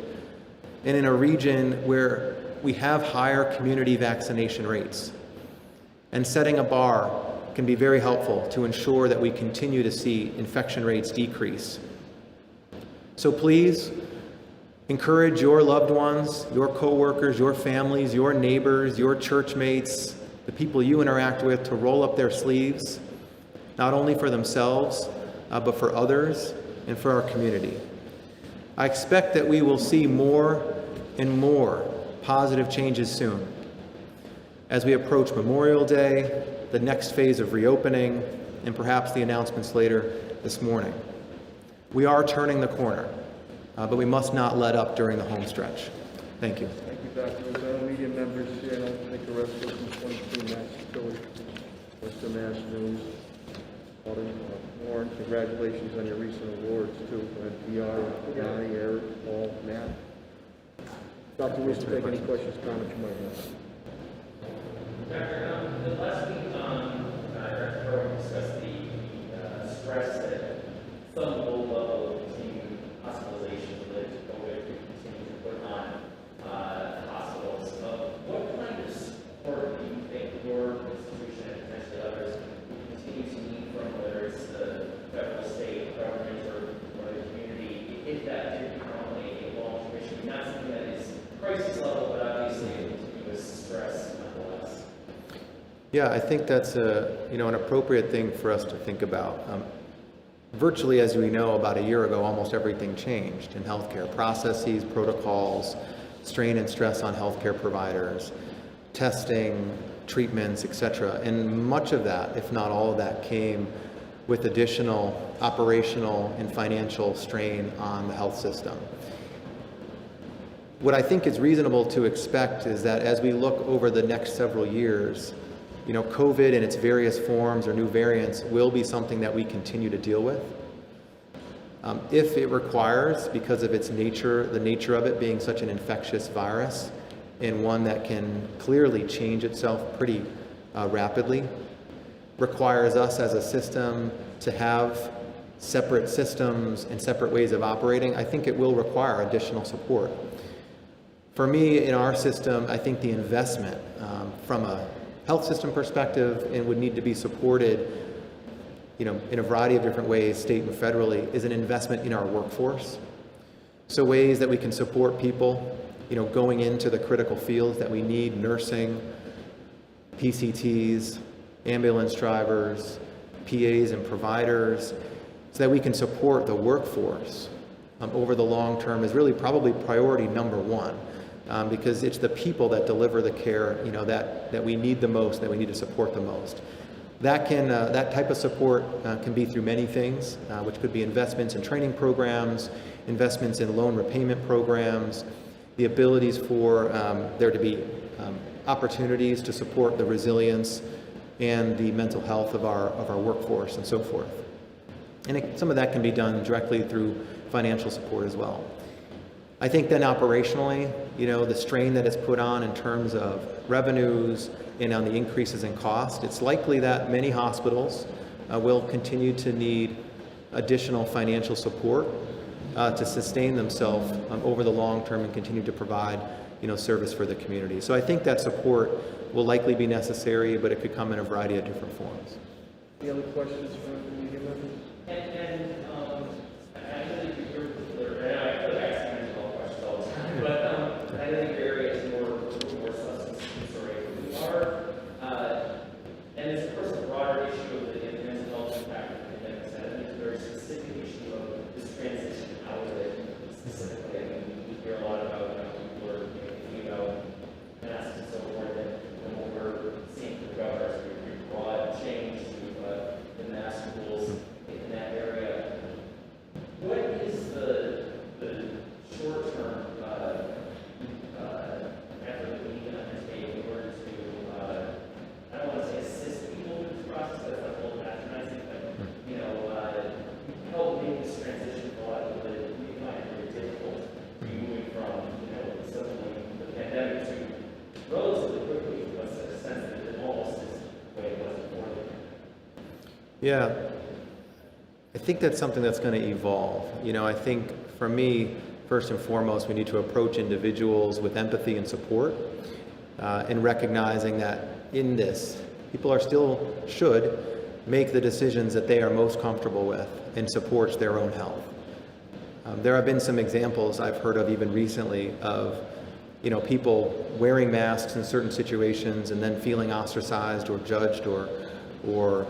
Speaker 2: and in a region where we have higher community vaccination rates. And setting a bar can be very helpful to ensure that we continue to see infection rates decrease. So please encourage your loved ones, your coworkers, your families, your neighbors, your church mates, the people you interact with, to roll up their sleeves, not only for themselves, but for others and for our community. I expect that we will see more and more positive changes soon as we approach Memorial Day, the next phase of reopening, and perhaps the announcements later this morning. We are turning the corner, but we must not let up during the home stretch. Thank you.
Speaker 3: Thank you, Dr. Rosano. Media members here, and I'll take the rest of the 22 mass facilities.
Speaker 1: Mr. Mass News. Warren, congratulations on your recent awards too, NPR, Johnny, Eric, Paul, Matt. Dr. Russo, take any questions, comments you might have.
Speaker 3: Dr. The last week, Dr. Burrow discussed the stress that some low level of continued hospitalizations related to COVID continue to put on hospitals. What kind of support do you think your institution and potentially others continue to need from, whether it's the federal, state government, or the community, if that did become a long-term issue? Not something that is crisis level, but obviously a continuous stress nonetheless.
Speaker 2: Yeah, I think that's an appropriate thing for us to think about. Virtually, as we know, about a year ago, almost everything changed in healthcare. Processes, protocols, strain and stress on healthcare providers, testing, treatments, etc. And much of that, if not all of that, came with additional operational and financial strain on the health system. What I think is reasonable to expect is that as we look over the next several years, COVID in its various forms or new variants will be something that we continue to deal with. If it requires, because of its nature, the nature of it being such an infectious virus, and one that can clearly change itself pretty rapidly, requires us as a system to have separate systems and separate ways of operating, I think it will require additional support. For me, in our system, I think the investment from a health system perspective and would need to be supported in a variety of different ways, state and federally, is an investment in our workforce. So ways that we can support people, going into the critical fields that we need: nursing, PCTs, ambulance drivers, PAs and providers, so that we can support the workforce over the long term is really probably priority number one. Because it's the people that deliver the care, that we need the most, that we need to support the most. That type of support can be through many things, which could be investments in training programs, investments in loan repayment programs, the abilities for there to be opportunities to support the resilience and the mental health of our workforce and so forth. And some of that can be done directly through financial support as well. I think then operationally, the strain that is put on in terms of revenues and on the increases in cost, it's likely that many hospitals will continue to need additional financial support to sustain themselves over the long term and continue to provide, service for the community. So I think that support will likely be necessary, but it could come in a variety of different forms.
Speaker 1: Any other questions from the media members?
Speaker 3: I know that you're particular, and I feel like I ask you all questions all the time, but I know that your area is more substance use oriented. We are, and it's of course a broader issue of the mental health impact of the pandemic. So I think it's a very specific issue of this transition out of it specifically. I mean, we hear a lot about people are thinking about masks and so forth, and what we're seeing from the governor is a broad change to the mask rules in that area. What is the short-term effort that we can undertake in order to, I don't want to say assist people with this process, that's not a little patronizing, but, help make this transition for a lot of people that we find it very difficult moving from, suddenly the pandemic to relatively quickly, but in a sense that it almost is the way it was before.
Speaker 2: Yeah, I think that's something that's going to evolve. I think for me, first and foremost, we need to approach individuals with empathy and support, and recognizing that in this, people should make the decisions that they are most comfortable with and supports their own health. There have been some examples I've heard of even recently of, people wearing masks in certain situations and then feeling ostracized or judged or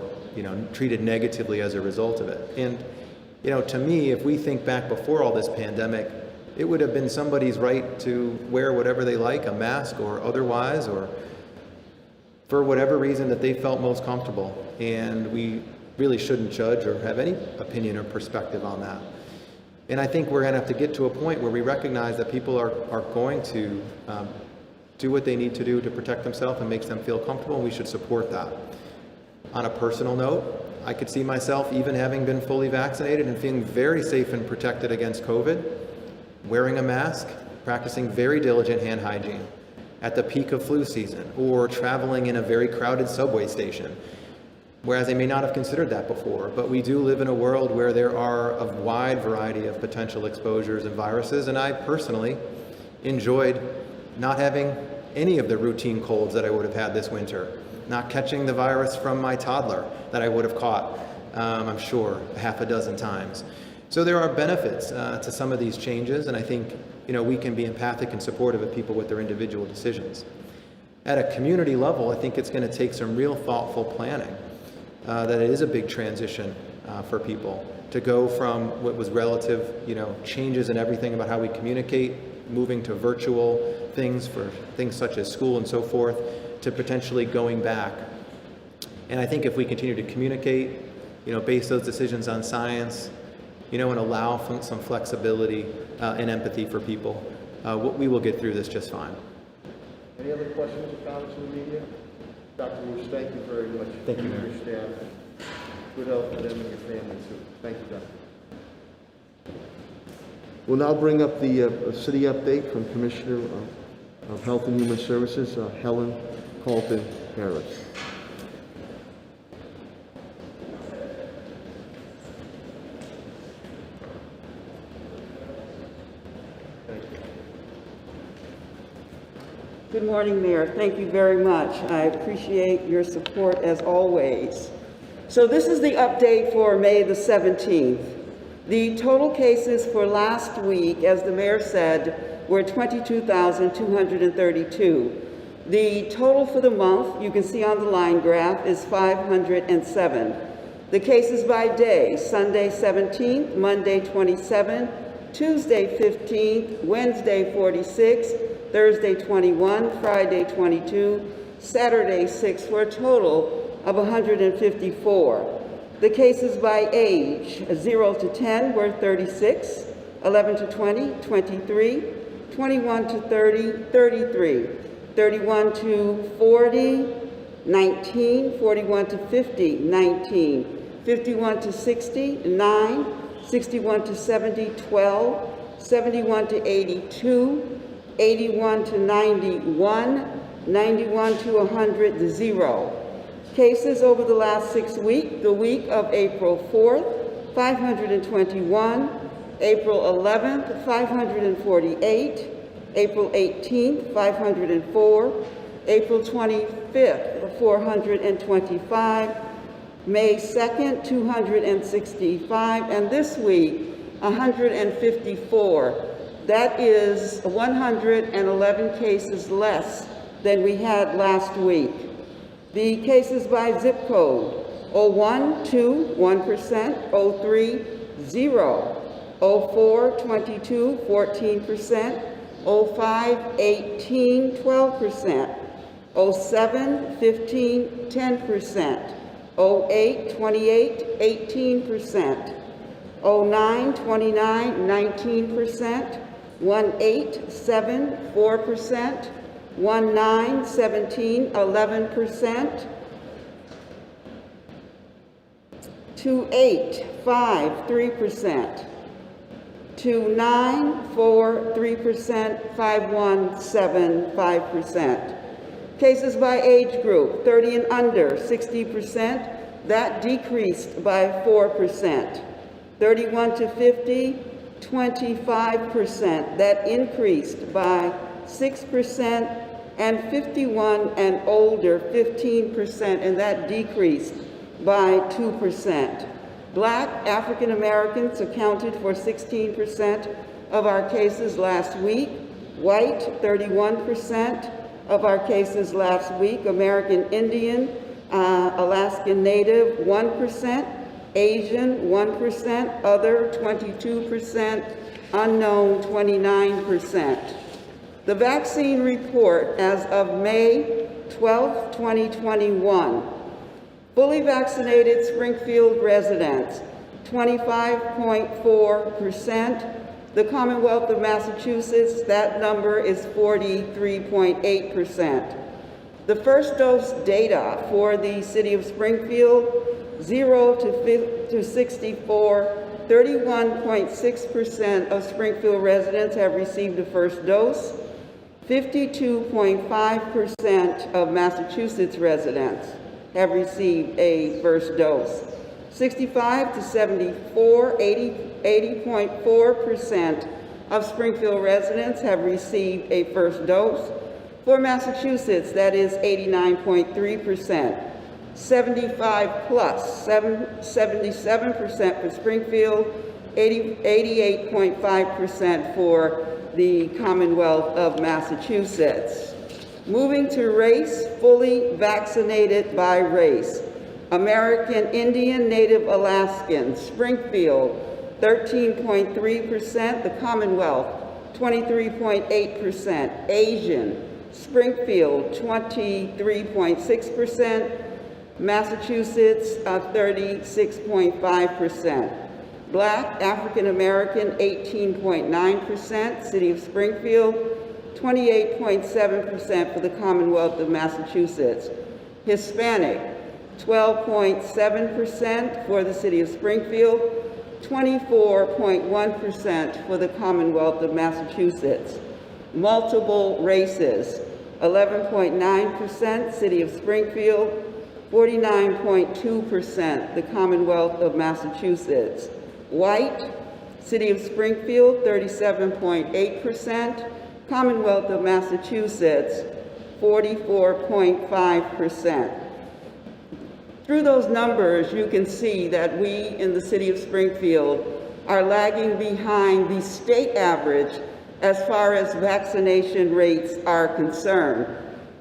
Speaker 2: treated negatively as a result of it. And, to me, if we think back before all this pandemic, it would have been somebody's right to wear whatever they like, a mask or otherwise, or for whatever reason that they felt most comfortable. And we really shouldn't judge or have any opinion or perspective on that. And I think we're going to have to get to a point where we recognize that people are going to do what they need to do to protect themselves and makes them feel comfortable, and we should support that. On a personal note, I could see myself even having been fully vaccinated and feeling very safe and protected against COVID, wearing a mask, practicing very diligent hand hygiene at the peak of flu season, or traveling in a very crowded subway station. Whereas I may not have considered that before, but we do live in a world where there are a wide variety of potential exposures and viruses, and I personally enjoyed not having any of the routine colds that I would have had this winter, not catching the virus from my toddler that I would have caught, I'm sure, half a dozen times. So there are benefits to some of these changes, and I think we can be empathic and supportive of people with their individual decisions. At a community level, I think it's going to take some real thoughtful planning. That it is a big transition for people to go from what was relative, changes in everything about how we communicate, moving to virtual things for things such as school and so forth, to potentially going back. And I think if we continue to communicate, base those decisions on science, and allow some flexibility and empathy for people, we will get through this just fine.
Speaker 1: Any other questions or comments from the media? Dr. Roos, thank you very much.
Speaker 2: Thank you,
Speaker 1: for
Speaker 2: Mayor.
Speaker 1: your staff. Good health for them and your families too. Thank you, Doctor. We'll now bring up the city update from Commissioner of Health and Human Services, Helen, Halton, Harris.
Speaker 4: Good morning, Mayor. Thank you very much. I appreciate your support as always. So this is the update for May the 17th. The total cases for last week, as the Mayor said, were 22,232. The total for the month, you can see on the line graph, is 507. The cases by day: Sunday 17th, Monday 27, Tuesday 15th, Wednesday 46, Thursday 21, Friday 22, Saturday 6, for a total of 154. The cases by age: 0 to 10 were 36, 11 to 20, 23, 21 to 30, 33, 31 to 40, 19, 41 to 50, 19, 51 to 60, 9, 61 to 70, 12, 71 to 82, 81 to 91, 91 to 100, 0. Cases over the last 6 weeks: the week of April 4th, 521, April 11th, 548, April 18th, 504, April 25th, 425, May 2nd, 265, and this week, 154. That is 111 cases less than we had last week. The cases by zip code: 01, 2, 1%, 03, 0, 04, 22, 14%, 05, 18, 12%, 07, 15, 10%, 08, 28, 18%, 09, 29, 19%, 18, 7, 4%, 19, 17, 11%, 28, 5, 3%, 29, 4, 3%, 51, 5%. Cases by age group: 30 and under, 60%, that decreased by 4%. 31 to 50, 25%, that increased by 6%, and 51 and older, 15%, and that decreased by 2%. Black African Americans accounted for 16% of our cases last week. White, 31% of our cases last week. American Indian, Alaskan Native, 1%. Asian, 1%. Other, 22%. Unknown, 29%. The vaccine report as of May 12, 2021. Fully vaccinated Springfield residents, 25.4%. The Commonwealth of Massachusetts, that number is 43.8%. The first dose data for the city of Springfield, 0 to 64, 31.6% of Springfield residents have received the first dose. 52.5% of Massachusetts residents have received a first dose. 65 to 74, 80.4% of Springfield residents have received a first dose. For Massachusetts, that is 89.3%. 75 plus, 77% for Springfield, 88.5% for the Commonwealth of Massachusetts. Moving to race, fully vaccinated by race. American Indian, Native Alaskan, Springfield, 13.3%, the Commonwealth, 23.8%, Asian, Springfield, 23.6%, Massachusetts, 36.5%. Black, African American, 18.9%, City of Springfield, 28.7% for the Commonwealth of Massachusetts. Hispanic, 12.7% for the City of Springfield, 24.1% for the Commonwealth of Massachusetts. Multiple races, 11.9%, City of Springfield, 49.2%, the Commonwealth of Massachusetts. White, City of Springfield, 37.8%, Commonwealth of Massachusetts, 44.5%. Through those numbers, you can see that we in the City of Springfield are lagging behind the state average as far as vaccination rates are concerned.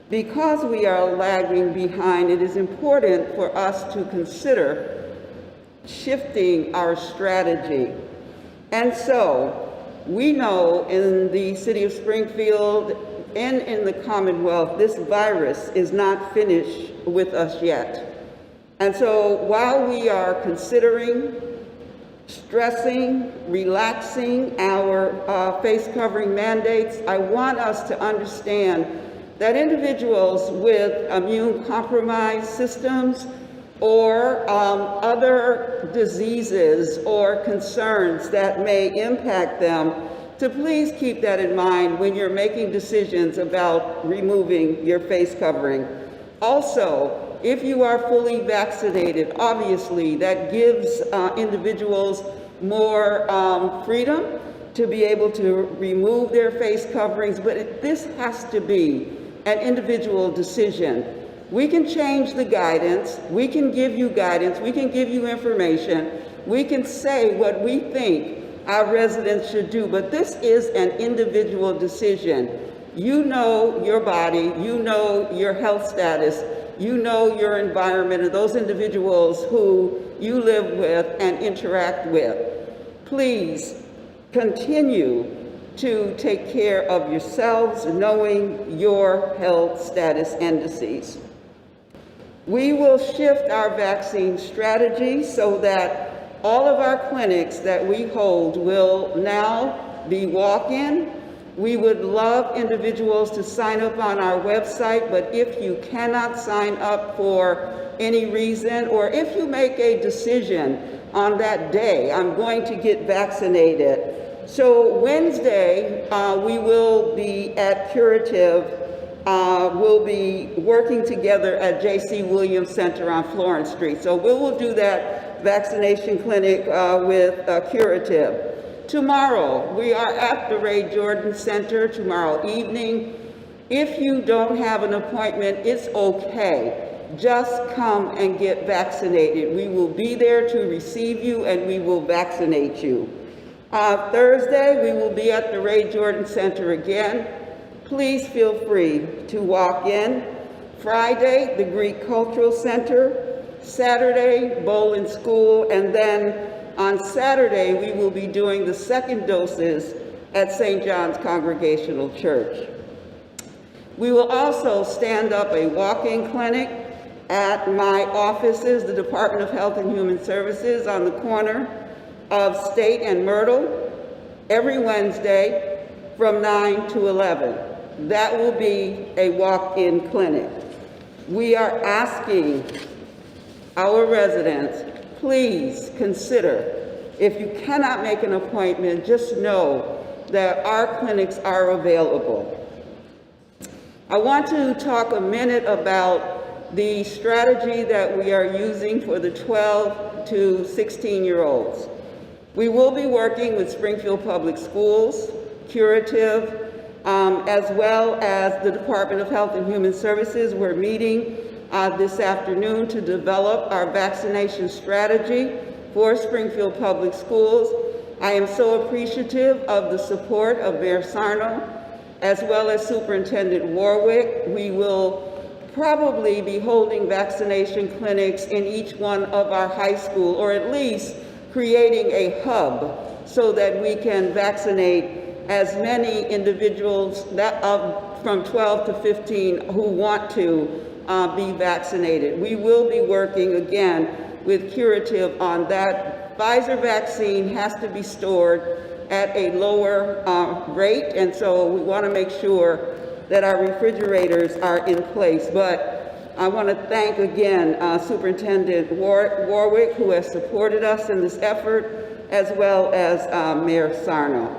Speaker 4: Because we are lagging behind, it is important for us to consider shifting our strategy. And so, we know in the City of Springfield and in the Commonwealth, this virus is not finished with us yet. And so, while we are considering stressing, relaxing our face covering mandates, I want us to understand that individuals with immune compromised systems or other diseases or concerns that may impact them, to please keep that in mind when you're making decisions about removing your face covering. Also, if you are fully vaccinated, obviously that gives individuals more freedom to be able to remove their face coverings, but this has to be an individual decision. We can change the guidance, we can give you guidance, we can give you information, we can say what we think our residents should do, but this is an individual decision. You know your body, you know your health status, you know your environment and those individuals who you live with and interact with. Please continue to take care of yourselves, knowing your health status and disease. We will shift our vaccine strategy so that all of our clinics that we hold will now be walk-in. We would love individuals to sign up on our website, but if you cannot sign up for any reason, or if you make a decision on that day, I'm going to get vaccinated. So Wednesday, we will be at Curative. We'll be working together at J.C. Williams Center on Florence Street. So we will do that vaccination clinic with Curative. Tomorrow, we are at the Ray Jordan Center tomorrow evening. If you don't have an appointment, it's okay. Just come and get vaccinated. We will be there to receive you and we will vaccinate you. Thursday, we will be at the Ray Jordan Center again. Please feel free to walk in. Friday, the Greek Cultural Center. Saturday, Bowling School, and then on Saturday, we will be doing the second doses at St. John's Congregational Church. We will also stand up a walk-in clinic at my offices, the Department of Health and Human Services, on the corner of State and Myrtle, every Wednesday from 9 to 11. That will be a walk-in clinic. we are asking our residents, please consider, if you cannot make an appointment, just know that our clinics are available. I want to talk a minute about the strategy that we are using for the 12 to 16-year-olds. We will be working with Springfield Public Schools, Curative, as well as the Department of Health and Human Services. We're meeting this afternoon to develop our vaccination strategy for Springfield Public Schools. I am so appreciative of the support of Mayor Sarno as well as Superintendent Warwick. We will probably be holding vaccination clinics in each one of our high school, or at least creating a hub so that we can vaccinate as many individuals that from 12 to 15 who want to be vaccinated. We will be working again with Curative on that. Pfizer vaccine has to be stored at a lower rate, and so we want to make sure that our refrigerators are in place. But I want to thank again Superintendent Warwick, who has supported us in this effort, as well as Mayor Sarno.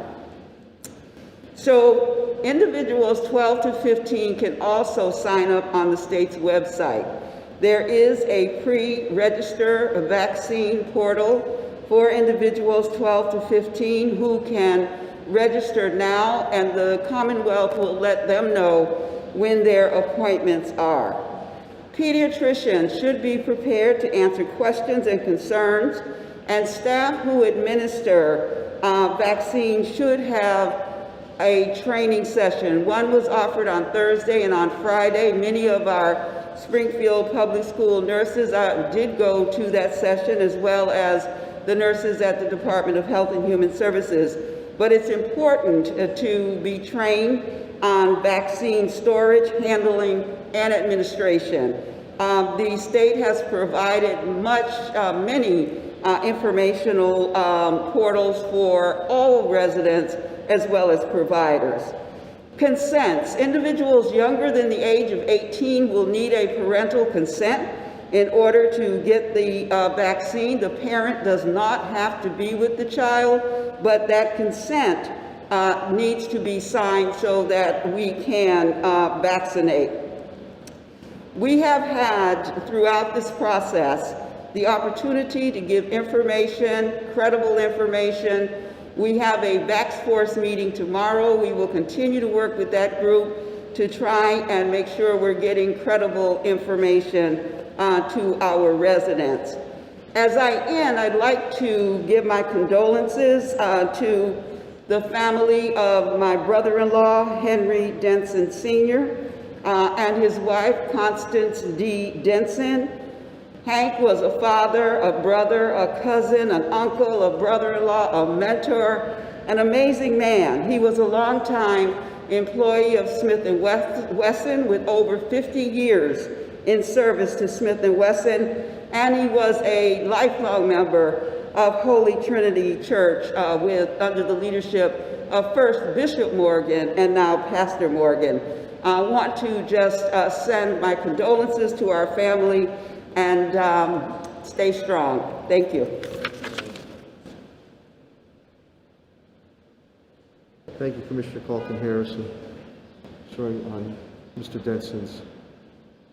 Speaker 4: So individuals 12 to 15 can also sign up on the state's website. There is a pre-register vaccine portal for individuals 12 to 15 who can register now, and the Commonwealth will let them know when their appointments are. Pediatricians should be prepared to answer questions and concerns, and staff who administer vaccines should have a training session. One was offered on Thursday and on Friday. Many of our Springfield Public School nurses did go to that session, as well as the nurses at the Department of Health and Human Services. But it's important to be trained on vaccine storage, handling, and administration. The state has provided many informational portals for all residents as well as providers. Consents. Individuals younger than the age of 18 will need a parental consent in order to get the vaccine. The parent does not have to be with the child, but that consent needs to be signed so that we can vaccinate. We have had, throughout this process, the opportunity to give information, credible information. We have a VaxForce meeting tomorrow. We will continue to work with that group to try and make sure we're getting credible information to our residents. As I end, I'd like to give my condolences to the family of my brother-in-law, Henry Denson Sr., and his wife, Constance D. Denson. Hank was a father, a brother, a cousin, an uncle, a brother-in-law, a mentor, an amazing man. He was a longtime employee of Smith & Wesson with over 50 years in service to Smith & Wesson, and he was a lifelong member of Holy Trinity Church under the leadership of first Bishop Morgan and now Pastor Morgan. I want to just send my condolences to our family and stay strong. Thank you.
Speaker 1: Thank you, Commissioner Colton Harrison. Sorry on Mr. Denson's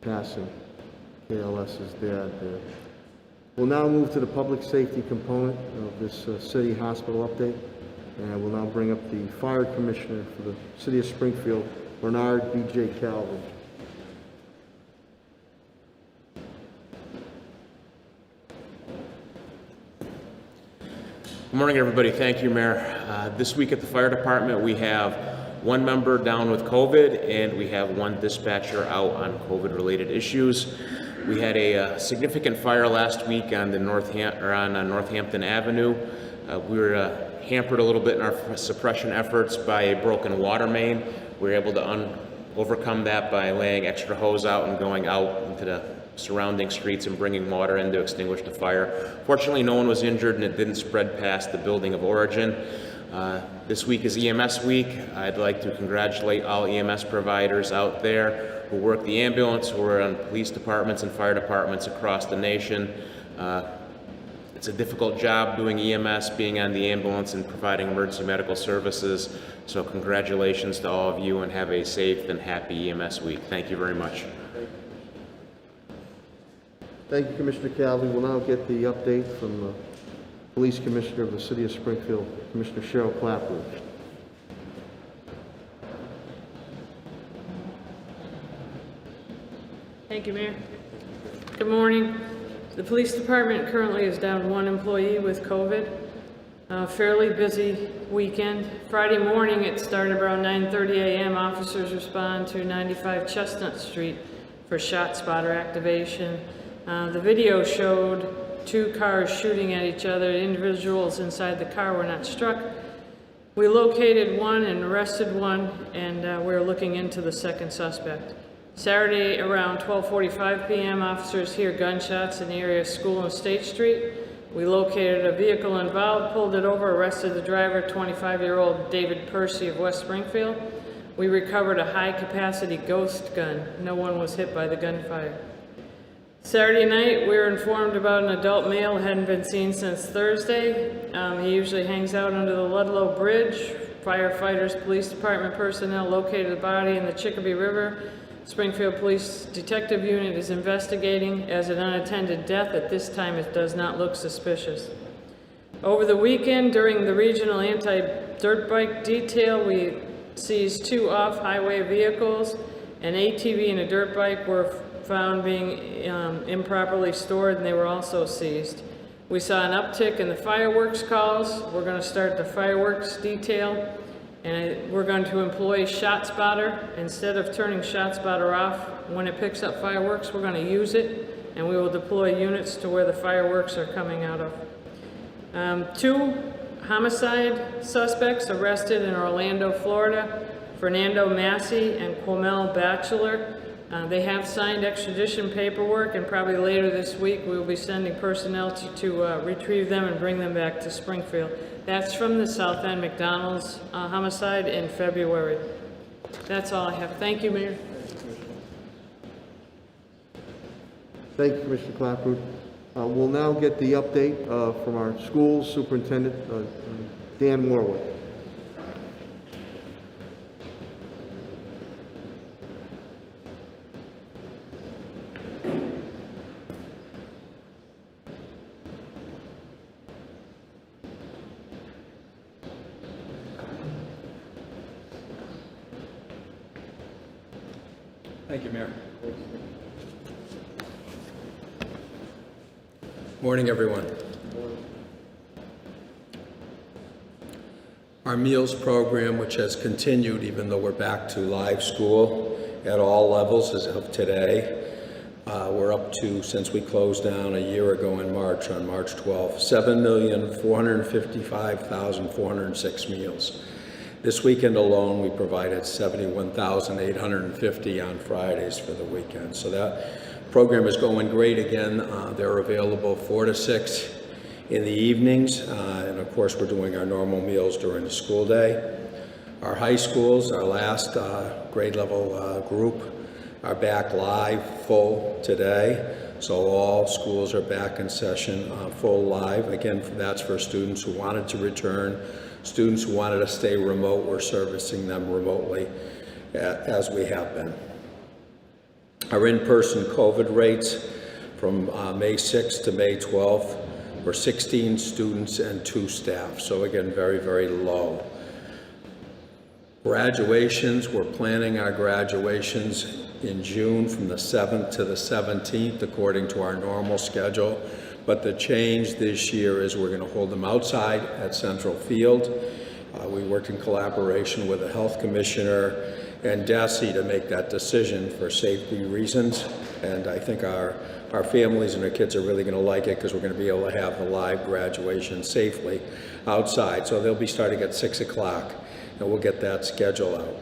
Speaker 1: passing, KLS's dad there. We'll now move to the public safety component of this city hospital update, and we'll now bring up the fire commissioner for the city of Springfield, Bernard B.J. Calvin.
Speaker 5: Good morning, everybody. Thank you, Mayor. This week at the fire department, we have one member down with COVID, and we have one dispatcher out on COVID-related issues. We had a significant fire last week on the Northampton Avenue. We were hampered a little bit in our suppression efforts by a broken water main. We were able to overcome that by laying extra hose out and going out into the surrounding streets and bringing water in to extinguish the fire. Fortunately, no one was injured and it didn't spread past the building of origin. This week is EMS week. I'd like to congratulate all EMS providers out there who work the ambulance, who are on police departments and fire departments across the nation. It's a difficult job doing EMS, being on the ambulance and providing emergency medical services. So congratulations to all of you and have a safe and happy EMS week. Thank you very much.
Speaker 1: Thank you, Commissioner Calvi. We'll now get the update from the Police Commissioner of the City of Springfield, Commissioner Cheryl Clapper.
Speaker 6: Thank you, Mayor. Good morning. The police department currently is down 1 employee with COVID. Fairly busy weekend. Friday morning, it started around 9:30 a.m. Officers respond to 95 Chestnut Street for shot spotter activation. The video showed 2 cars shooting at each other. Individuals inside the car were not struck. We located one and arrested one, and we're looking into the second suspect. Saturday around 12:45 p.m., officers hear gunshots in the area of School and State Street. We located a vehicle involved, pulled it over, arrested the driver, 25-year-old David Percy of West Springfield. We recovered a high-capacity ghost gun. No one was hit by the gunfire. Saturday night, we were informed about an adult male who hadn't been seen since Thursday. He usually hangs out under the Ludlow Bridge. Firefighters, police department personnel located the body in the Chicopee River. Springfield Police Detective Unit is investigating as an unattended death. At this time, it does not look suspicious. Over the weekend, during the regional anti-dirt bike detail, we seized 2 off-highway vehicles. An ATV and a dirt bike were found being improperly stored, and they were also seized. We saw an uptick in the fireworks calls. We're going to start the fireworks detail, and we're going to employ ShotSpotter. Instead of turning ShotSpotter off when it picks up fireworks, we're going to use it, and we will deploy units to where the fireworks are coming out of. 2 homicide suspects arrested in Orlando, Florida, Fernando Massey and Quamel Batchelor. They have signed extradition paperwork, and probably later this week we will be sending personnel to retrieve them and bring them back to Springfield. That's from the South End McDonald's homicide in February. That's all I have. Thank you, Mayor.
Speaker 1: Thank you, Commissioner Clapper. We'll now get the update from our school superintendent, Dan Warwick.
Speaker 7: Thank you, Mayor. Morning, everyone. Our meals program, which has continued even though we're back to live school at all levels as of today, we're up to, since we closed down a year ago in March, on March 12th, 7,455,406 meals. This weekend alone, we provided 71,850 on Fridays for the weekend. So that program is going great again. They're available 4 to 6 in the evenings. And of course, we're doing our normal meals during the school day. Our high schools, our last grade level group, are back live full today. So all schools are back in session full live. Again, that's for students who wanted to return. Students who wanted to stay remote, we're servicing them remotely as we have been. Our in-person COVID rates from May 6th to May 12th were 16 students and 2 staff. So again, very, very low. Graduations, we're planning our graduations in June from the 7th to the 17th according to our normal schedule. But the change this year is we're going to hold them outside at Central Field. We worked in collaboration with the health commissioner and DESE to make that decision for safety reasons. And I think our families and our kids are really going to like it because we're going to be able to have the live graduation safely outside. So they'll be starting at 6 o'clock, and we'll get that schedule out.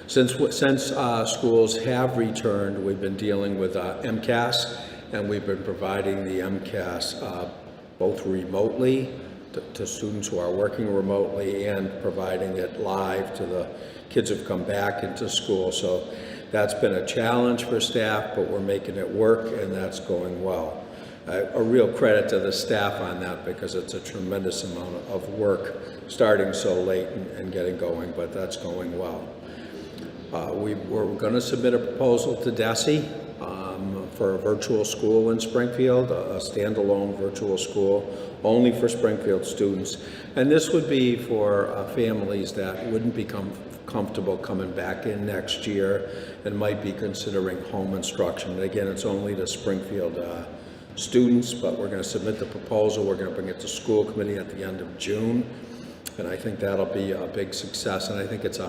Speaker 7: Since schools have returned, we've been dealing with MCAS, and we've been providing the MCAS both remotely to students who are working remotely and providing it live to the kids who've come back into school. So that's been a challenge for staff, but we're making it work, and that's going well. A real credit to the staff on that, because it's a tremendous amount of work starting so late and getting going, but that's going well. We're going to submit a proposal to DESE for a virtual school in Springfield, a standalone virtual school only for Springfield students. And this would be for families that wouldn't become comfortable coming back in next year and might be considering home instruction. And again, it's only to Springfield students, but we're going to submit the proposal. We're going to bring it to school committee at the end of June. And I think that'll be a big success. And I think it's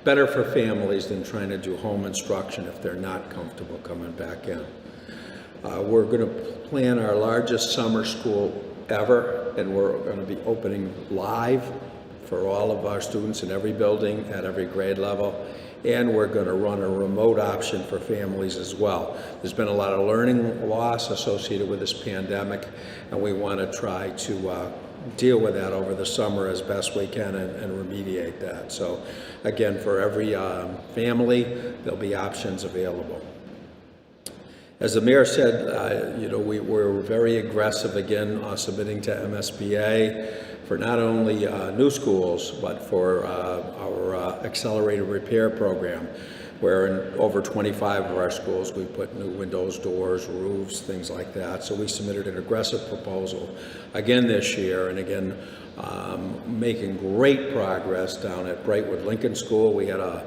Speaker 7: better for families than trying to do home instruction if they're not comfortable coming back in. We're going to plan our largest summer school ever, and we're going to be opening live for all of our students in every building at every grade level. And we're going to run a remote option for families as well. There's been a lot of learning loss associated with this pandemic, and we want to try to deal with that over the summer as best we can and remediate that. So again, for every family, there'll be options available. As the mayor said, we're very aggressive again submitting to MSBA for not only new schools, but for our accelerated repair program, where in over 25 of our schools we put new windows, doors, roofs, things like that. So we submitted an aggressive proposal again this year, and again making great progress down at Brightwood Lincoln School. We had a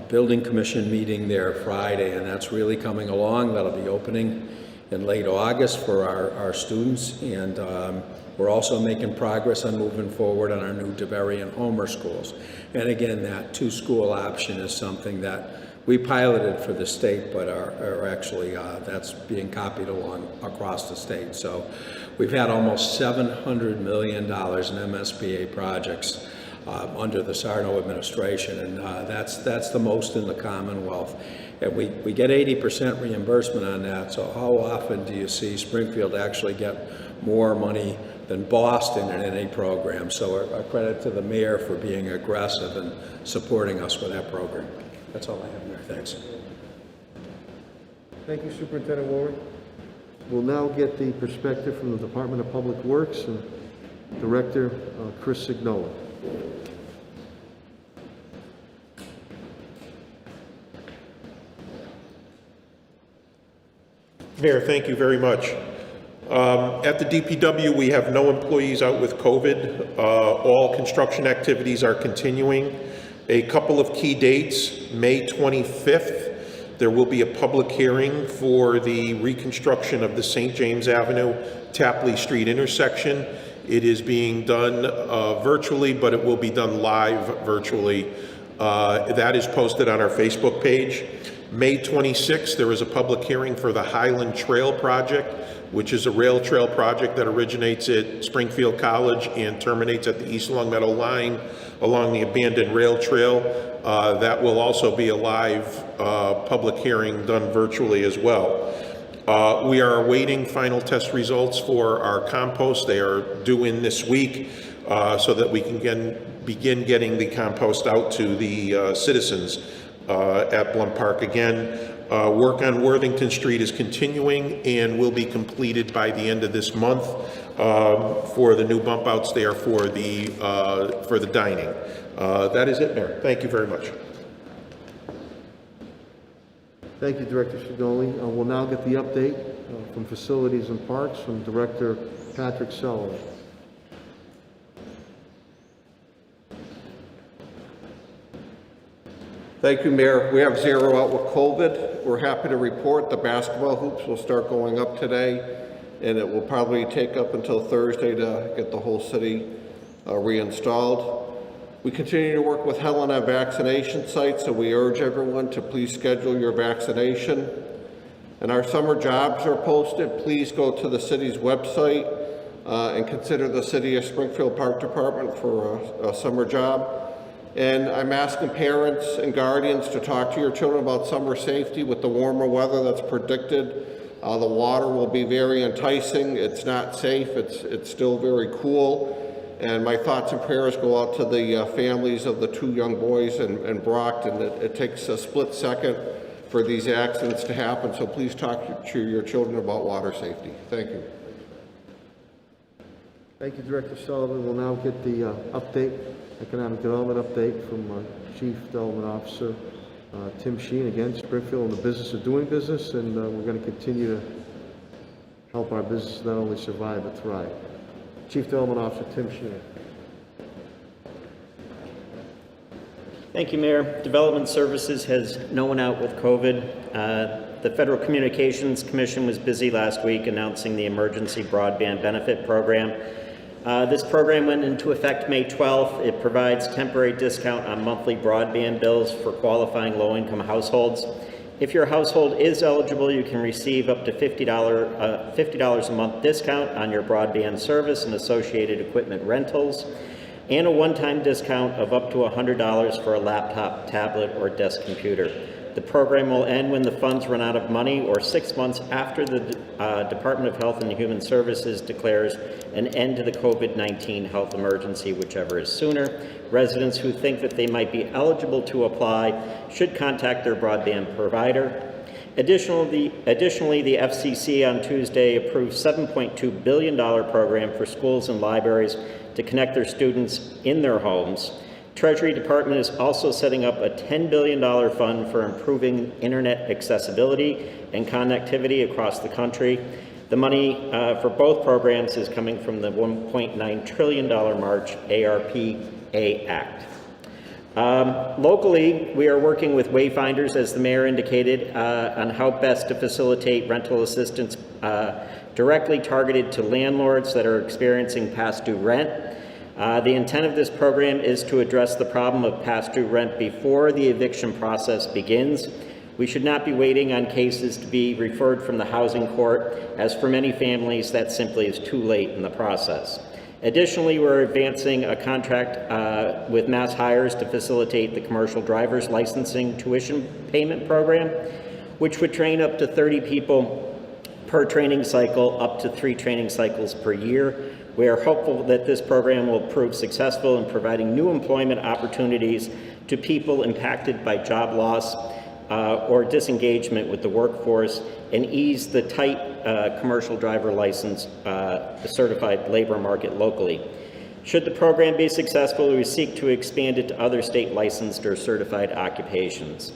Speaker 7: building commission meeting there Friday, and that's really coming along. That'll be opening in late August for our students, and we're also making progress on moving forward on our new DeBerry and Homer schools. And again, that two-school option is something that we piloted for the state, but are actually that's being copied along across the state. So we've had almost $700 million in MSBA projects under the Sarno administration, and that's the most in the Commonwealth. And we get 80% reimbursement on that, so how often do you see Springfield actually get more money than Boston in any program? So a credit to the mayor for being aggressive and supporting us with that program. That's all I have, Mayor. Thanks.
Speaker 1: Thank you, Superintendent Warren. We'll now get the perspective from the Department of Public Works and Director Chris Signola.
Speaker 8: Mayor, thank you very much. At the DPW, we have no employees out with COVID. All construction activities are continuing. A couple of key dates: May 25th, there will be a public hearing for the reconstruction of the St. James Avenue, Tapley Street intersection. It is being done virtually, but it will be done live virtually. That is posted on our Facebook page. May 26th, there is a public hearing for the Highland Trail project, which is a rail trail project that originates at Springfield College and terminates at the East Long Meadow line along the abandoned rail trail. That will also be a live public hearing done virtually as well. We are awaiting final test results for our compost. They are due in this week so that we can begin getting the compost out to the citizens at Blunt Park. Again, work on Worthington Street is continuing and will be completed by the end of this month for the new bump outs there for the dining. That is it, Mayor. Thank you very much.
Speaker 1: Thank you, Director Signola. We'll now get the update from Facilities and Parks from Director Patrick Sullivan.
Speaker 9: Thank you, Mayor. We have 0 out with COVID. We're happy to report the basketball hoops will start going up today, and it will probably take up until Thursday to get the whole city reinstalled. We continue to work with Helen on vaccination sites, so we urge everyone to please schedule your vaccination. And our summer jobs are posted. Please go to the city's website and consider the City of Springfield Park Department for a summer job. And I'm asking parents and guardians to talk to your children about summer safety with the warmer weather that's predicted. The water will be very enticing. It's not safe. It's still very cool. And my thoughts and prayers go out to the families of the 2 young boys in Brockton. It takes a split second for these accidents to happen, so please talk to your children about water safety. Thank you.
Speaker 1: Thank you, Director Sullivan. We'll now get the economic development update from Chief Development Officer Tim Sheen. Again, Springfield in the business of doing business, and we're going to continue to help our business not only survive but thrive. Chief Development Officer Tim Sheen.
Speaker 10: Thank you, Mayor. Development Services has no one out with COVID. The Federal Communications Commission was busy last week announcing the Emergency Broadband Benefit Program. This program went into effect May 12th. It provides temporary discount on monthly broadband bills for qualifying low-income households. If your household is eligible, you can receive up to $50 a month discount on your broadband service and associated equipment rentals, and a one-time discount of up to $100 for a laptop, tablet, or desk computer. The program will end when the funds run out of money or 6 months after the Department of Health and Human Services declares an end to the COVID-19 health emergency, whichever is sooner. Residents who think that they might be eligible to apply should contact their broadband provider. Additionally, the FCC on Tuesday approved $7.2 billion program for schools and libraries to connect their students in their homes. Treasury Department is also setting up a $10 billion fund for improving internet accessibility and connectivity across the country. The money for both programs is coming from the $1.9 trillion March ARPA Act. Locally, we are working with Wayfinders, as the mayor indicated, on how best to facilitate rental assistance directly targeted to landlords that are experiencing past due rent. The intent of this program is to address the problem of past due rent before the eviction process begins. We should not be waiting on cases to be referred from the housing court, as for many families that simply is too late in the process. Additionally, we're advancing a contract with Mass Hires to facilitate the commercial driver's licensing tuition payment program, which would train up to 30 people per training cycle, up to 3 training cycles per year. We are hopeful that this program will prove successful in providing new employment opportunities to people impacted by job loss or disengagement with the workforce, and ease the tight commercial driver license certified labor market locally. Should the program be successful, we seek to expand it to other state licensed or certified occupations.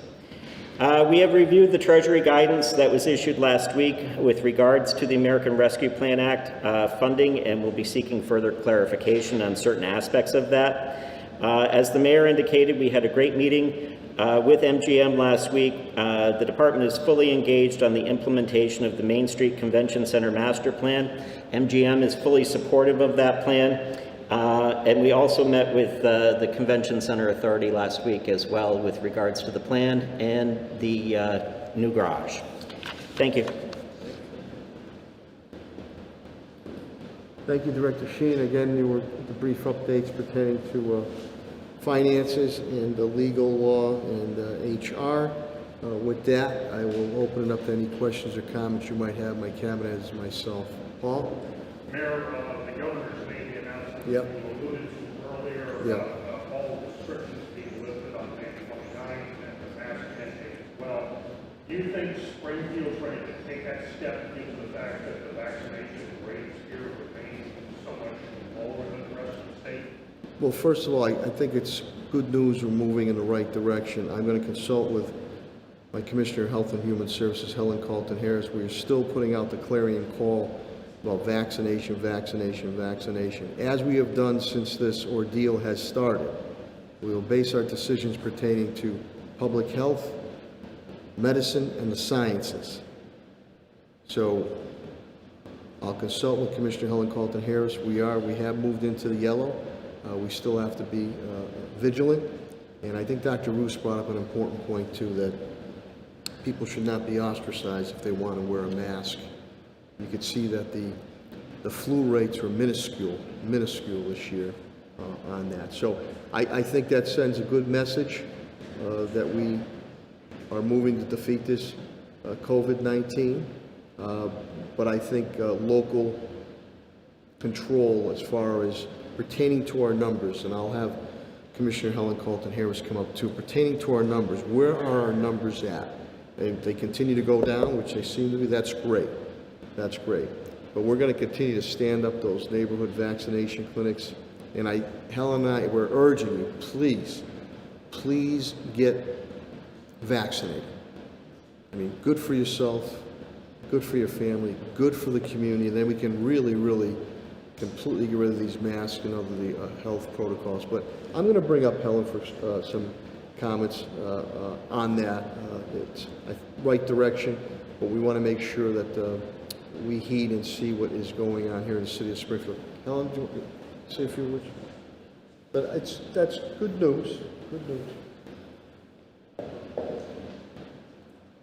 Speaker 10: We have reviewed the Treasury guidance that was issued last week with regards to the American Rescue Plan Act funding, and will be seeking further clarification on certain aspects of that. As the mayor indicated, we had a great meeting with MGM last week. The department is fully engaged on the implementation of the Main Street Convention Center Master Plan. MGM is fully supportive of that plan. And we also met with the Convention Center Authority last week as well with regards to the plan and the new garage. Thank you.
Speaker 1: Thank you, Director Sheen. Again, there were the brief updates pertaining to finances and the legal law and HR. With that, I will open it up to any questions or comments you might have. My cabinet is myself. Paul?
Speaker 11: Mayor, the governor's made the announcement
Speaker 1: Yep.
Speaker 11: you alluded to earlier
Speaker 1: Yep.
Speaker 11: about all restrictions being lifted on May 29th and the mask mandate as well. Do you think Springfield's ready to take that step given the fact that the vaccination rates here remain so much lower than the rest of the state?
Speaker 1: Well, first of all, I think it's good news we're moving in the right direction. I'm going to consult with my Commissioner of Health and Human Services, Helen Harris. We are still putting out the clarion call about vaccination, vaccination, vaccination. As we have done since this ordeal has started, we will base our decisions pertaining to public health, medicine, and the sciences. So I'll consult with Commissioner Helen Harris. We have moved into the yellow. We still have to be vigilant. And I think Dr. Roos brought up an important point too, that people should not be ostracized if they want to wear a mask. You could see that the flu rates were minuscule this year on that. So I think that sends a good message that we are moving to defeat this COVID-19. But I think local control as far as pertaining to our numbers, and I'll have Commissioner Helen Halton Harris come up too, pertaining to our numbers, where are our numbers at? If they continue to go down, which they seem to be, that's great. That's great. But we're going to continue to stand up those neighborhood vaccination clinics. And Helen and I, we're urging you, please get vaccinated. I mean, good for yourself, good for your family, good for the community, and then we can really, really completely get rid of these masks and other health protocols. But I'm going to bring up Helen for some comments on that. It's right direction, but we want to make sure that we heed and see what is going on here in the city of Springfield. Helen, do you want to say a few words? But that's good news. Good news.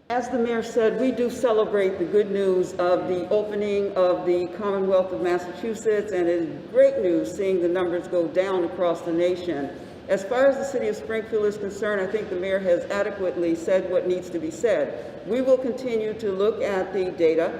Speaker 4: As the mayor said, we do celebrate the good news of the opening of the Commonwealth of Massachusetts, and it is great news seeing the numbers go down across the nation. As far as the city of Springfield is concerned, I think the mayor has adequately said what needs to be said. We will continue to look at the data.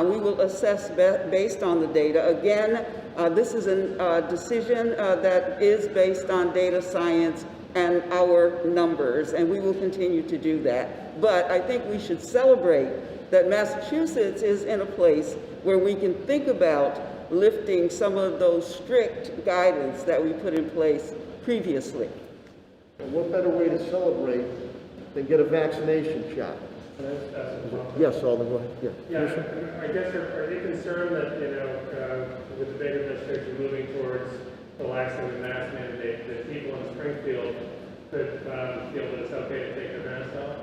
Speaker 4: We will assess based on the data. Again, this is a decision that is based on data science and our numbers, and we will continue to do that. But I think we should celebrate that Massachusetts is in a place where we can think about lifting some of those strict guidance that we put in place previously.
Speaker 1: And what better way to celebrate than get a vaccination shot? Yes, Alderman, go ahead.
Speaker 12: Yeah, I guess, are they concerned that, with the Biden administration moving towards relaxing the mask mandate, that people in Springfield could feel that it's okay to take their masks off?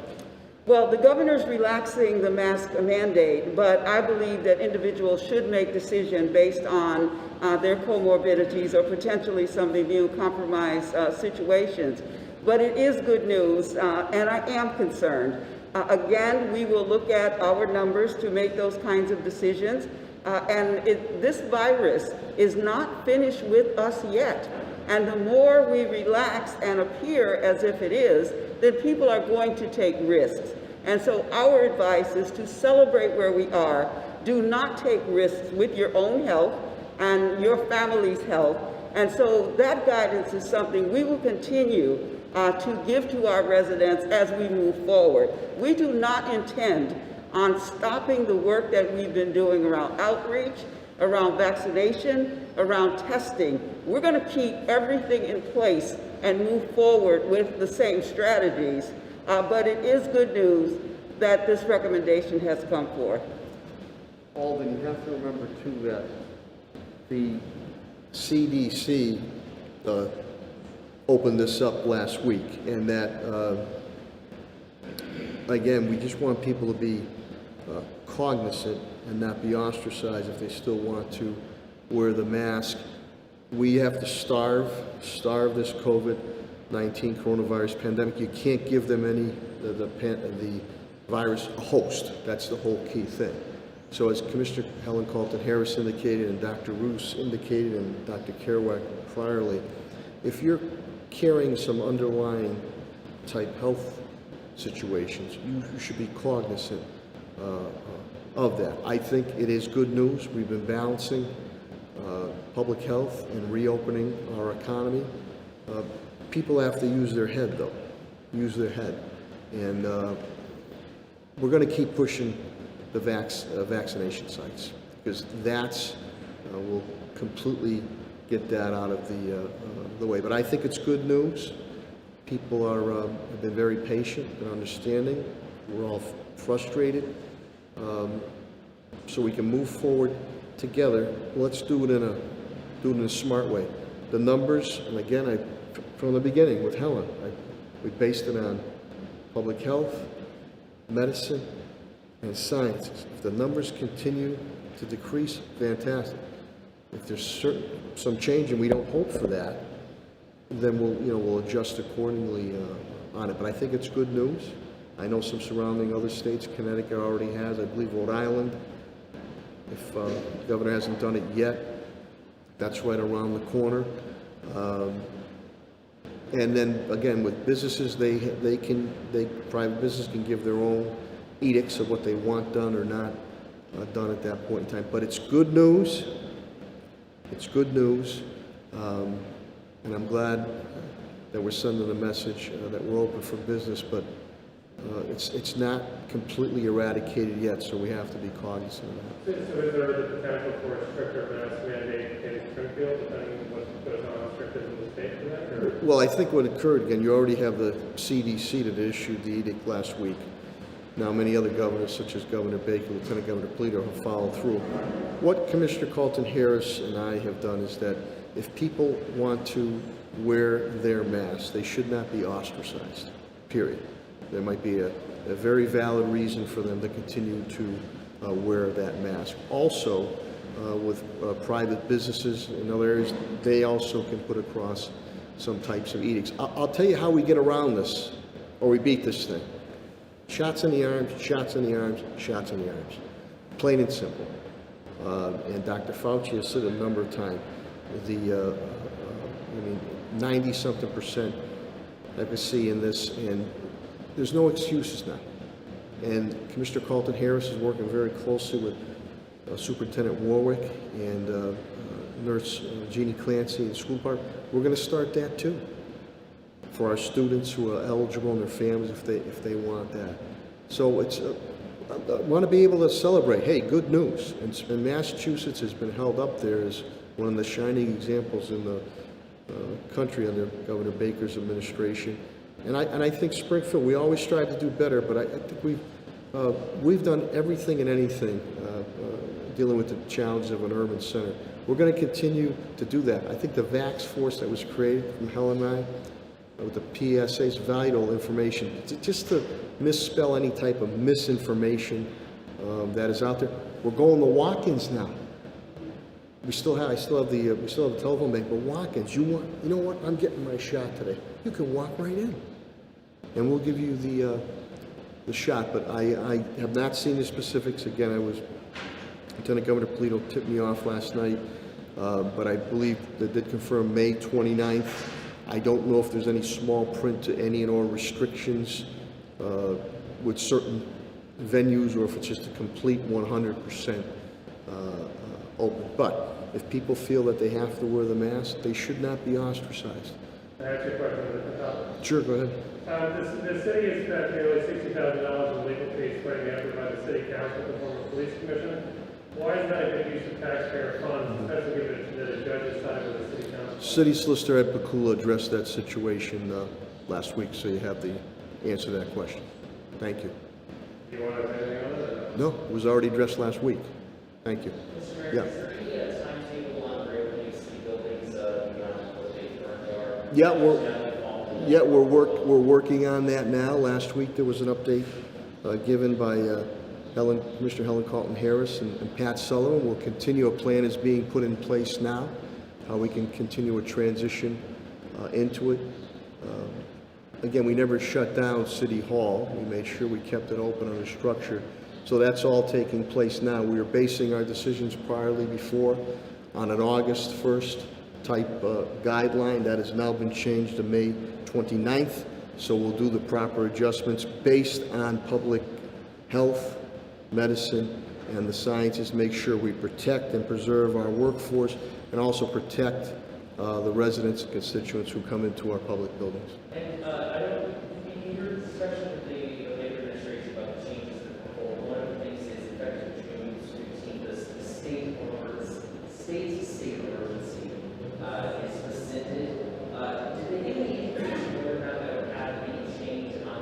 Speaker 4: Well, the governor's relaxing the mask mandate, but I believe that individuals should make decisions based on their comorbidities or potentially some immunocompromised situations. But it is good news, and I am concerned. Again, we will look at our numbers to make those kinds of decisions. This virus is not finished with us yet. And the more we relax and appear as if it is, then people are going to take risks. And so our advice is to celebrate where we are. Do not take risks with your own health and your family's health. And so that guidance is something we will continue to give to our residents as we move forward. We do not intend on stopping the work that we've been doing around outreach, around vaccination, around testing. We're going to keep everything in place and move forward with the same strategies. But it is good news that this recommendation has come forth.
Speaker 1: Alden, you have to remember too that the CDC opened this up last week, and that again, we just want people to be cognizant and not be ostracized if they still want to wear the mask. We have to starve this COVID-19 coronavirus pandemic. You can't give them the virus a host. That's the whole key thing. So as Commissioner Helen Halton Harris indicated, and Dr. Roos indicated, and Dr. Kerouac priorly, if you're carrying some underlying type health situations, you should be cognizant of that. I think it is good news. We've been balancing public health and reopening our economy. People have to use their head, though. Use their head. And we're going to keep pushing the vaccination sites, because that's will completely get that out of the way. But I think it's good news. People have been very patient and understanding. We're all frustrated. So we can move forward together. Let's do it in a smart way. The numbers, and again, from the beginning with Helen, we based it on public health, medicine, and sciences. If the numbers continue to decrease, fantastic. If there's some change and we don't hope for that, then we'll adjust accordingly on it. But I think it's good news. I know some surrounding other states. Connecticut already has. I believe Rhode Island. If the governor hasn't done it yet, that's right around the corner. And then again, with businesses, private business can give their own edicts of what they want done or not done at that point in time. But it's good news. It's good news. And I'm glad that we're sending a message that we're open for business, but it's not completely eradicated yet, so we have to be cognizant of that.
Speaker 12: So is there the potential for a stricter mask mandate in Springfield, depending on what goes on stricter in the state for that? Or?
Speaker 1: Well, I think what occurred, again, you already have the CDC that issued the edict last week. Now, many other governors, such as Governor Baker, Lieutenant Governor Polito, have followed through. What Commissioner Carlton Harris and I have done is that if people want to wear their mask, they should not be ostracized, period. There might be a very valid reason for them to continue to wear that mask. Also, with private businesses in other areas, they also can put across some types of edicts. I'll tell you how we get around this, or we beat this thing. Shots in the arms, shots in the arms, shots in the arms. Plain and simple. And Dr. Fauci has said a number of times, 90-something% efficacy in this, and there's no excuses now. And Commissioner Carlton Harris is working very closely with Superintendent Warwick and Nurse Jeannie Clancy in the school department. We're going to start that too, for our students who are eligible and their families if they want that. So it's I want to be able to celebrate, hey, good news. And Massachusetts has been held up there as one of the shining examples in the country under Governor Baker's administration. And I think Springfield, we always strive to do better, but I think we've done everything and anything dealing with the challenges of an urban center. We're going to continue to do that. I think the VAX force that was created from Helen and I, with the PSA's valuable information, just to misspell any type of misinformation that is out there. We're going to walk-ins now. I still have the telephone bank, but walk-ins. You know what? I'm getting my shot today. You can walk right in, and we'll give you the shot. But I have not seen the specifics. Again, Lieutenant Governor Polito tipped me off last night, but I believe they did confirm May 29th. I don't know if there's any small print to any and all restrictions with certain venues, or if it's just a complete 100% open. But if people feel that they have to wear the mask, they should not be ostracized.
Speaker 12: Can I ask you a question at the top?
Speaker 1: Sure, go ahead.
Speaker 12: The city has spent nearly $60,000 in legal fees putting effort by the city council to form a police commission. Why is that a good use of taxpayer funds, especially given that the judges side with the city council?
Speaker 1: City Solicitor Ed Pakula addressed that situation last week, so you have the answer to that question. Thank you.
Speaker 12: Do you want to say anything on it?
Speaker 1: No, it was already addressed last week. Thank you.
Speaker 3: Mr. Mayor,
Speaker 1: Yeah.
Speaker 3: is there any timetable on reopening city buildings beyond what they currently are?
Speaker 1: Yeah, we're working on that now. Last week there was an update given by Commissioner Helen Carlton Harris and Pat Sullivan. We'll continue. A plan is being put in place now, how we can continue a transition into it. Again, we never shut down City Hall. We made sure we kept it open under structure. So that's all taking place now. We are basing our decisions priorly before on an August 1st type guideline. That has now been changed to May 29th. So we'll do the proper adjustments based on public health, medicine, and the sciences. Make sure we protect and preserve our workforce and also protect the residents and constituents who come into our public buildings.
Speaker 3: And I don't think you heard the discussion with the Labor Administration about the changes in the proposal. One of the things is effective June 15th, the state of emergency is rescinded. Did they give any information whether or not that would have any change on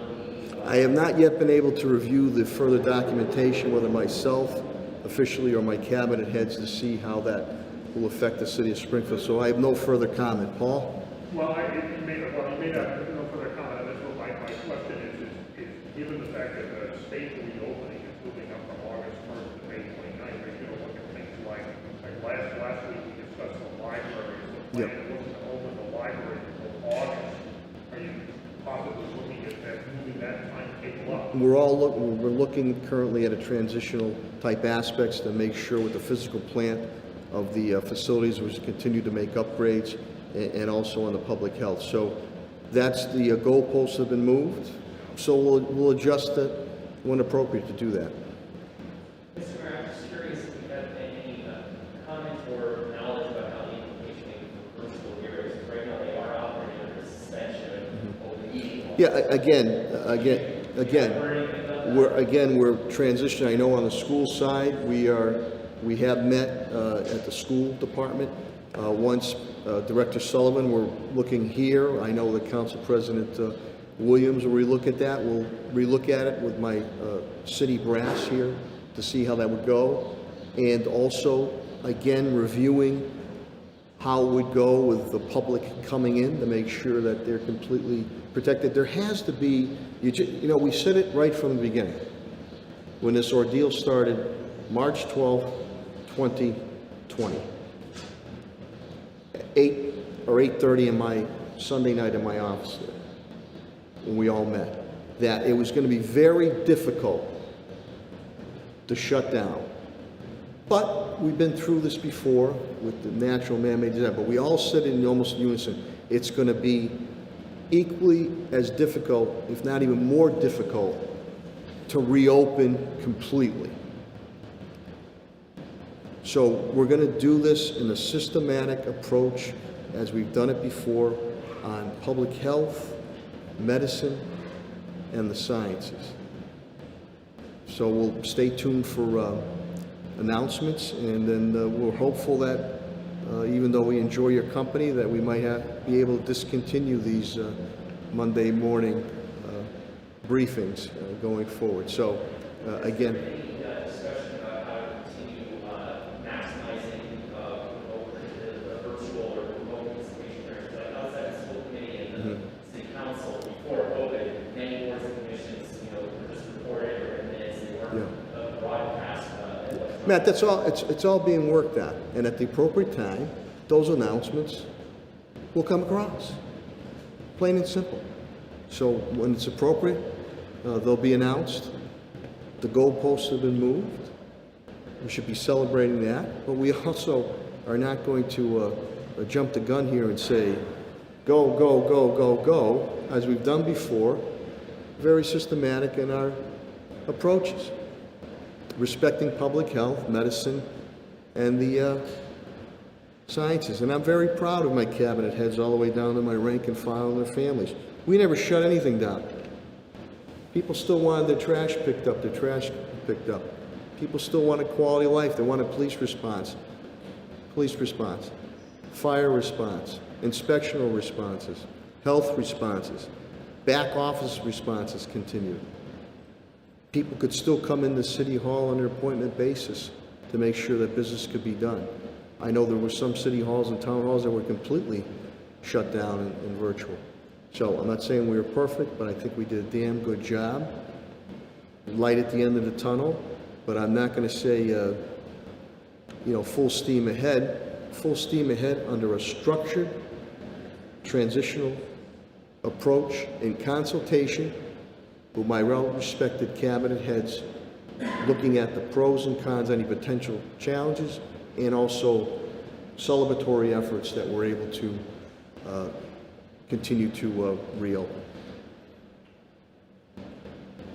Speaker 3: the...
Speaker 1: I have not yet been able to review the further documentation, whether myself officially or my cabinet heads, to see how that will affect the city of Springfield. So I have no further comment. Paul?
Speaker 11: Well, you made no further comment on this, but my question is given the fact that the state reopening is moving up from August 1st to May 29th, are you going to look at things like last week we discussed the library, the plan wasn't to open the library until August. Are you possibly looking at that, moving that timetable up?
Speaker 1: We're looking currently at a transitional type aspects to make sure with the physical plant of the facilities, we continue to make upgrades, and also on the public health. So that's the goalposts have been moved. So we'll adjust it when appropriate to do that.
Speaker 3: Mr. Mayor, I'm just curious if you have any comment or knowledge about how the implication may be for virtual
Speaker 1: Yeah, we're transitioning. I know on the school side, we have met at the school department. Once Director Sullivan, we're looking here. I know that Council President Williams will relook at that. We'll relook at it with my city brass here to see how that would go. And also, again, reviewing how it would go with the public coming in to make sure that they're completely protected. There has to be, you know, we said it right from the beginning. When this ordeal started, March 12th, 2020, 8 or 8:30 in my Sunday night in my office there, when we all met, that it was going to be very difficult to shut down. But we've been through this before with the natural man-made disaster, but we all said in almost unison, it's going to be equally as difficult, if not even more difficult, to reopen completely. So we're going to do this in a systematic approach, as we've done it before, on public health, medicine, and the sciences. So we'll stay tuned for announcements, and then we're hopeful that even though we enjoy your company, that we might be able to discontinue these Monday morning briefings going forward. So again,
Speaker 3: Discussion about how to continue maximizing the virtual or remote participation areas. Like outside the school committee and the city council before COVID, many boards and commissions, were just reported or in minutes, they weren't broadcast.
Speaker 1: Matt, that's all. It's all being worked on, and at the appropriate time, those announcements will come across. Plain and simple. So when it's appropriate, they'll be announced. The goalposts have been moved. We should be celebrating that, but we also are not going to jump the gun here and say, go, go, go, go, go, as we've done before. Very systematic in our approaches, respecting public health, medicine, and the sciences. And I'm very proud of my cabinet heads all the way down to my rank and file and their families. We never shut anything down. People still wanted their trash picked up, People still wanted quality of life. They wanted police response, fire response, inspectional responses, health responses, back office responses continued. People could still come into City Hall on an appointment basis to make sure that business could be done. I know there were some city halls and town halls that were completely shut down and virtual. So I'm not saying we were perfect, but I think we did a damn good job. Light at the end of the tunnel, but I'm not going to say, full steam ahead. Full steam ahead under a structured, transitional approach in consultation with my well-respected cabinet heads, looking at the pros and cons, any potential challenges, and also celebratory efforts that we're able to continue to reopen.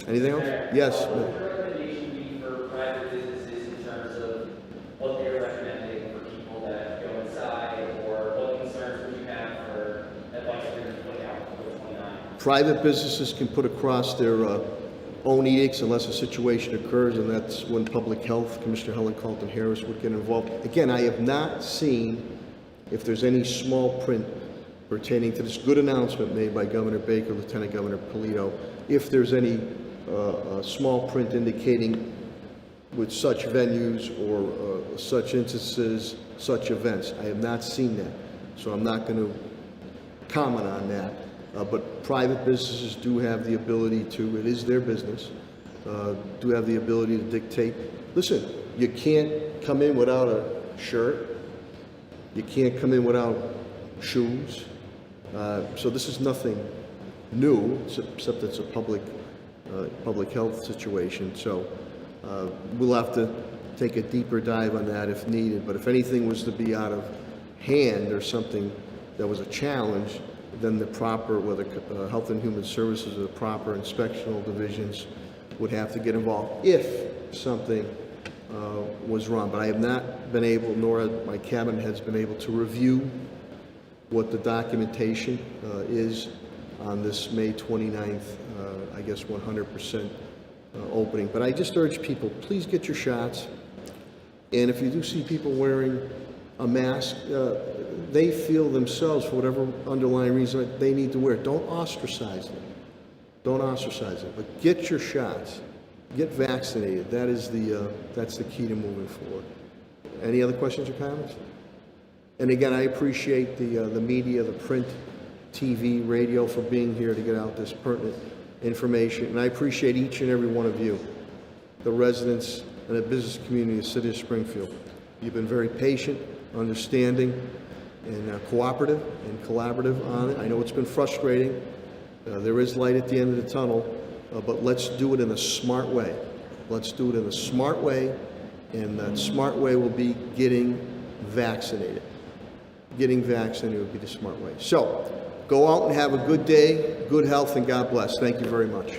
Speaker 1: Anything else? Yes.
Speaker 3: What would your recommendation be for private businesses in terms of what they're recommending for people that go inside, or what concerns would you have for advice they're going to put out for 29?
Speaker 1: Private businesses can put across their own edicts unless a situation occurs, and that's when Public Health, Commissioner Helen Halton Harris would get involved. Again, I have not seen if there's any small print pertaining to this good announcement made by Governor Baker, Lieutenant Governor Polito, if there's any small print indicating with such venues or such instances, such events. I have not seen that, so I'm not going to comment on that. But private businesses do have the ability to, it is their business, do have the ability to dictate. Listen, you can't come in without a shirt. You can't come in without shoes. So this is nothing new, except it's a public health situation. So we'll have to take a deeper dive on that if needed. But if anything was to be out of hand or something that was a challenge, then the proper, whether Health and Human Services or the proper inspectional divisions would have to get involved if something was wrong. But I have not been able, nor have my cabinet heads been able to review what the documentation is on this May 29th, I guess 100% opening. But I just urge people, please get your shots. And if you do see people wearing a mask, they feel themselves, for whatever underlying reason, they need to wear it. Don't ostracize them. Don't ostracize them. But get your shots. Get vaccinated. That's the key to moving forward. Any other questions or comments? And again, I appreciate the media, the print, TV, radio for being here to get out this pertinent information. And I appreciate each and every one of you, the residents and the business community of the city of Springfield. You've been very patient, understanding, and cooperative and collaborative on it. I know it's been frustrating. There is light at the end of the tunnel, but let's do it in a smart way. Let's do it in a smart way, and that smart way will be getting vaccinated. Getting vaccinated would be the smart way. So, go out and have a good day, good health, and God bless. Thank you very much.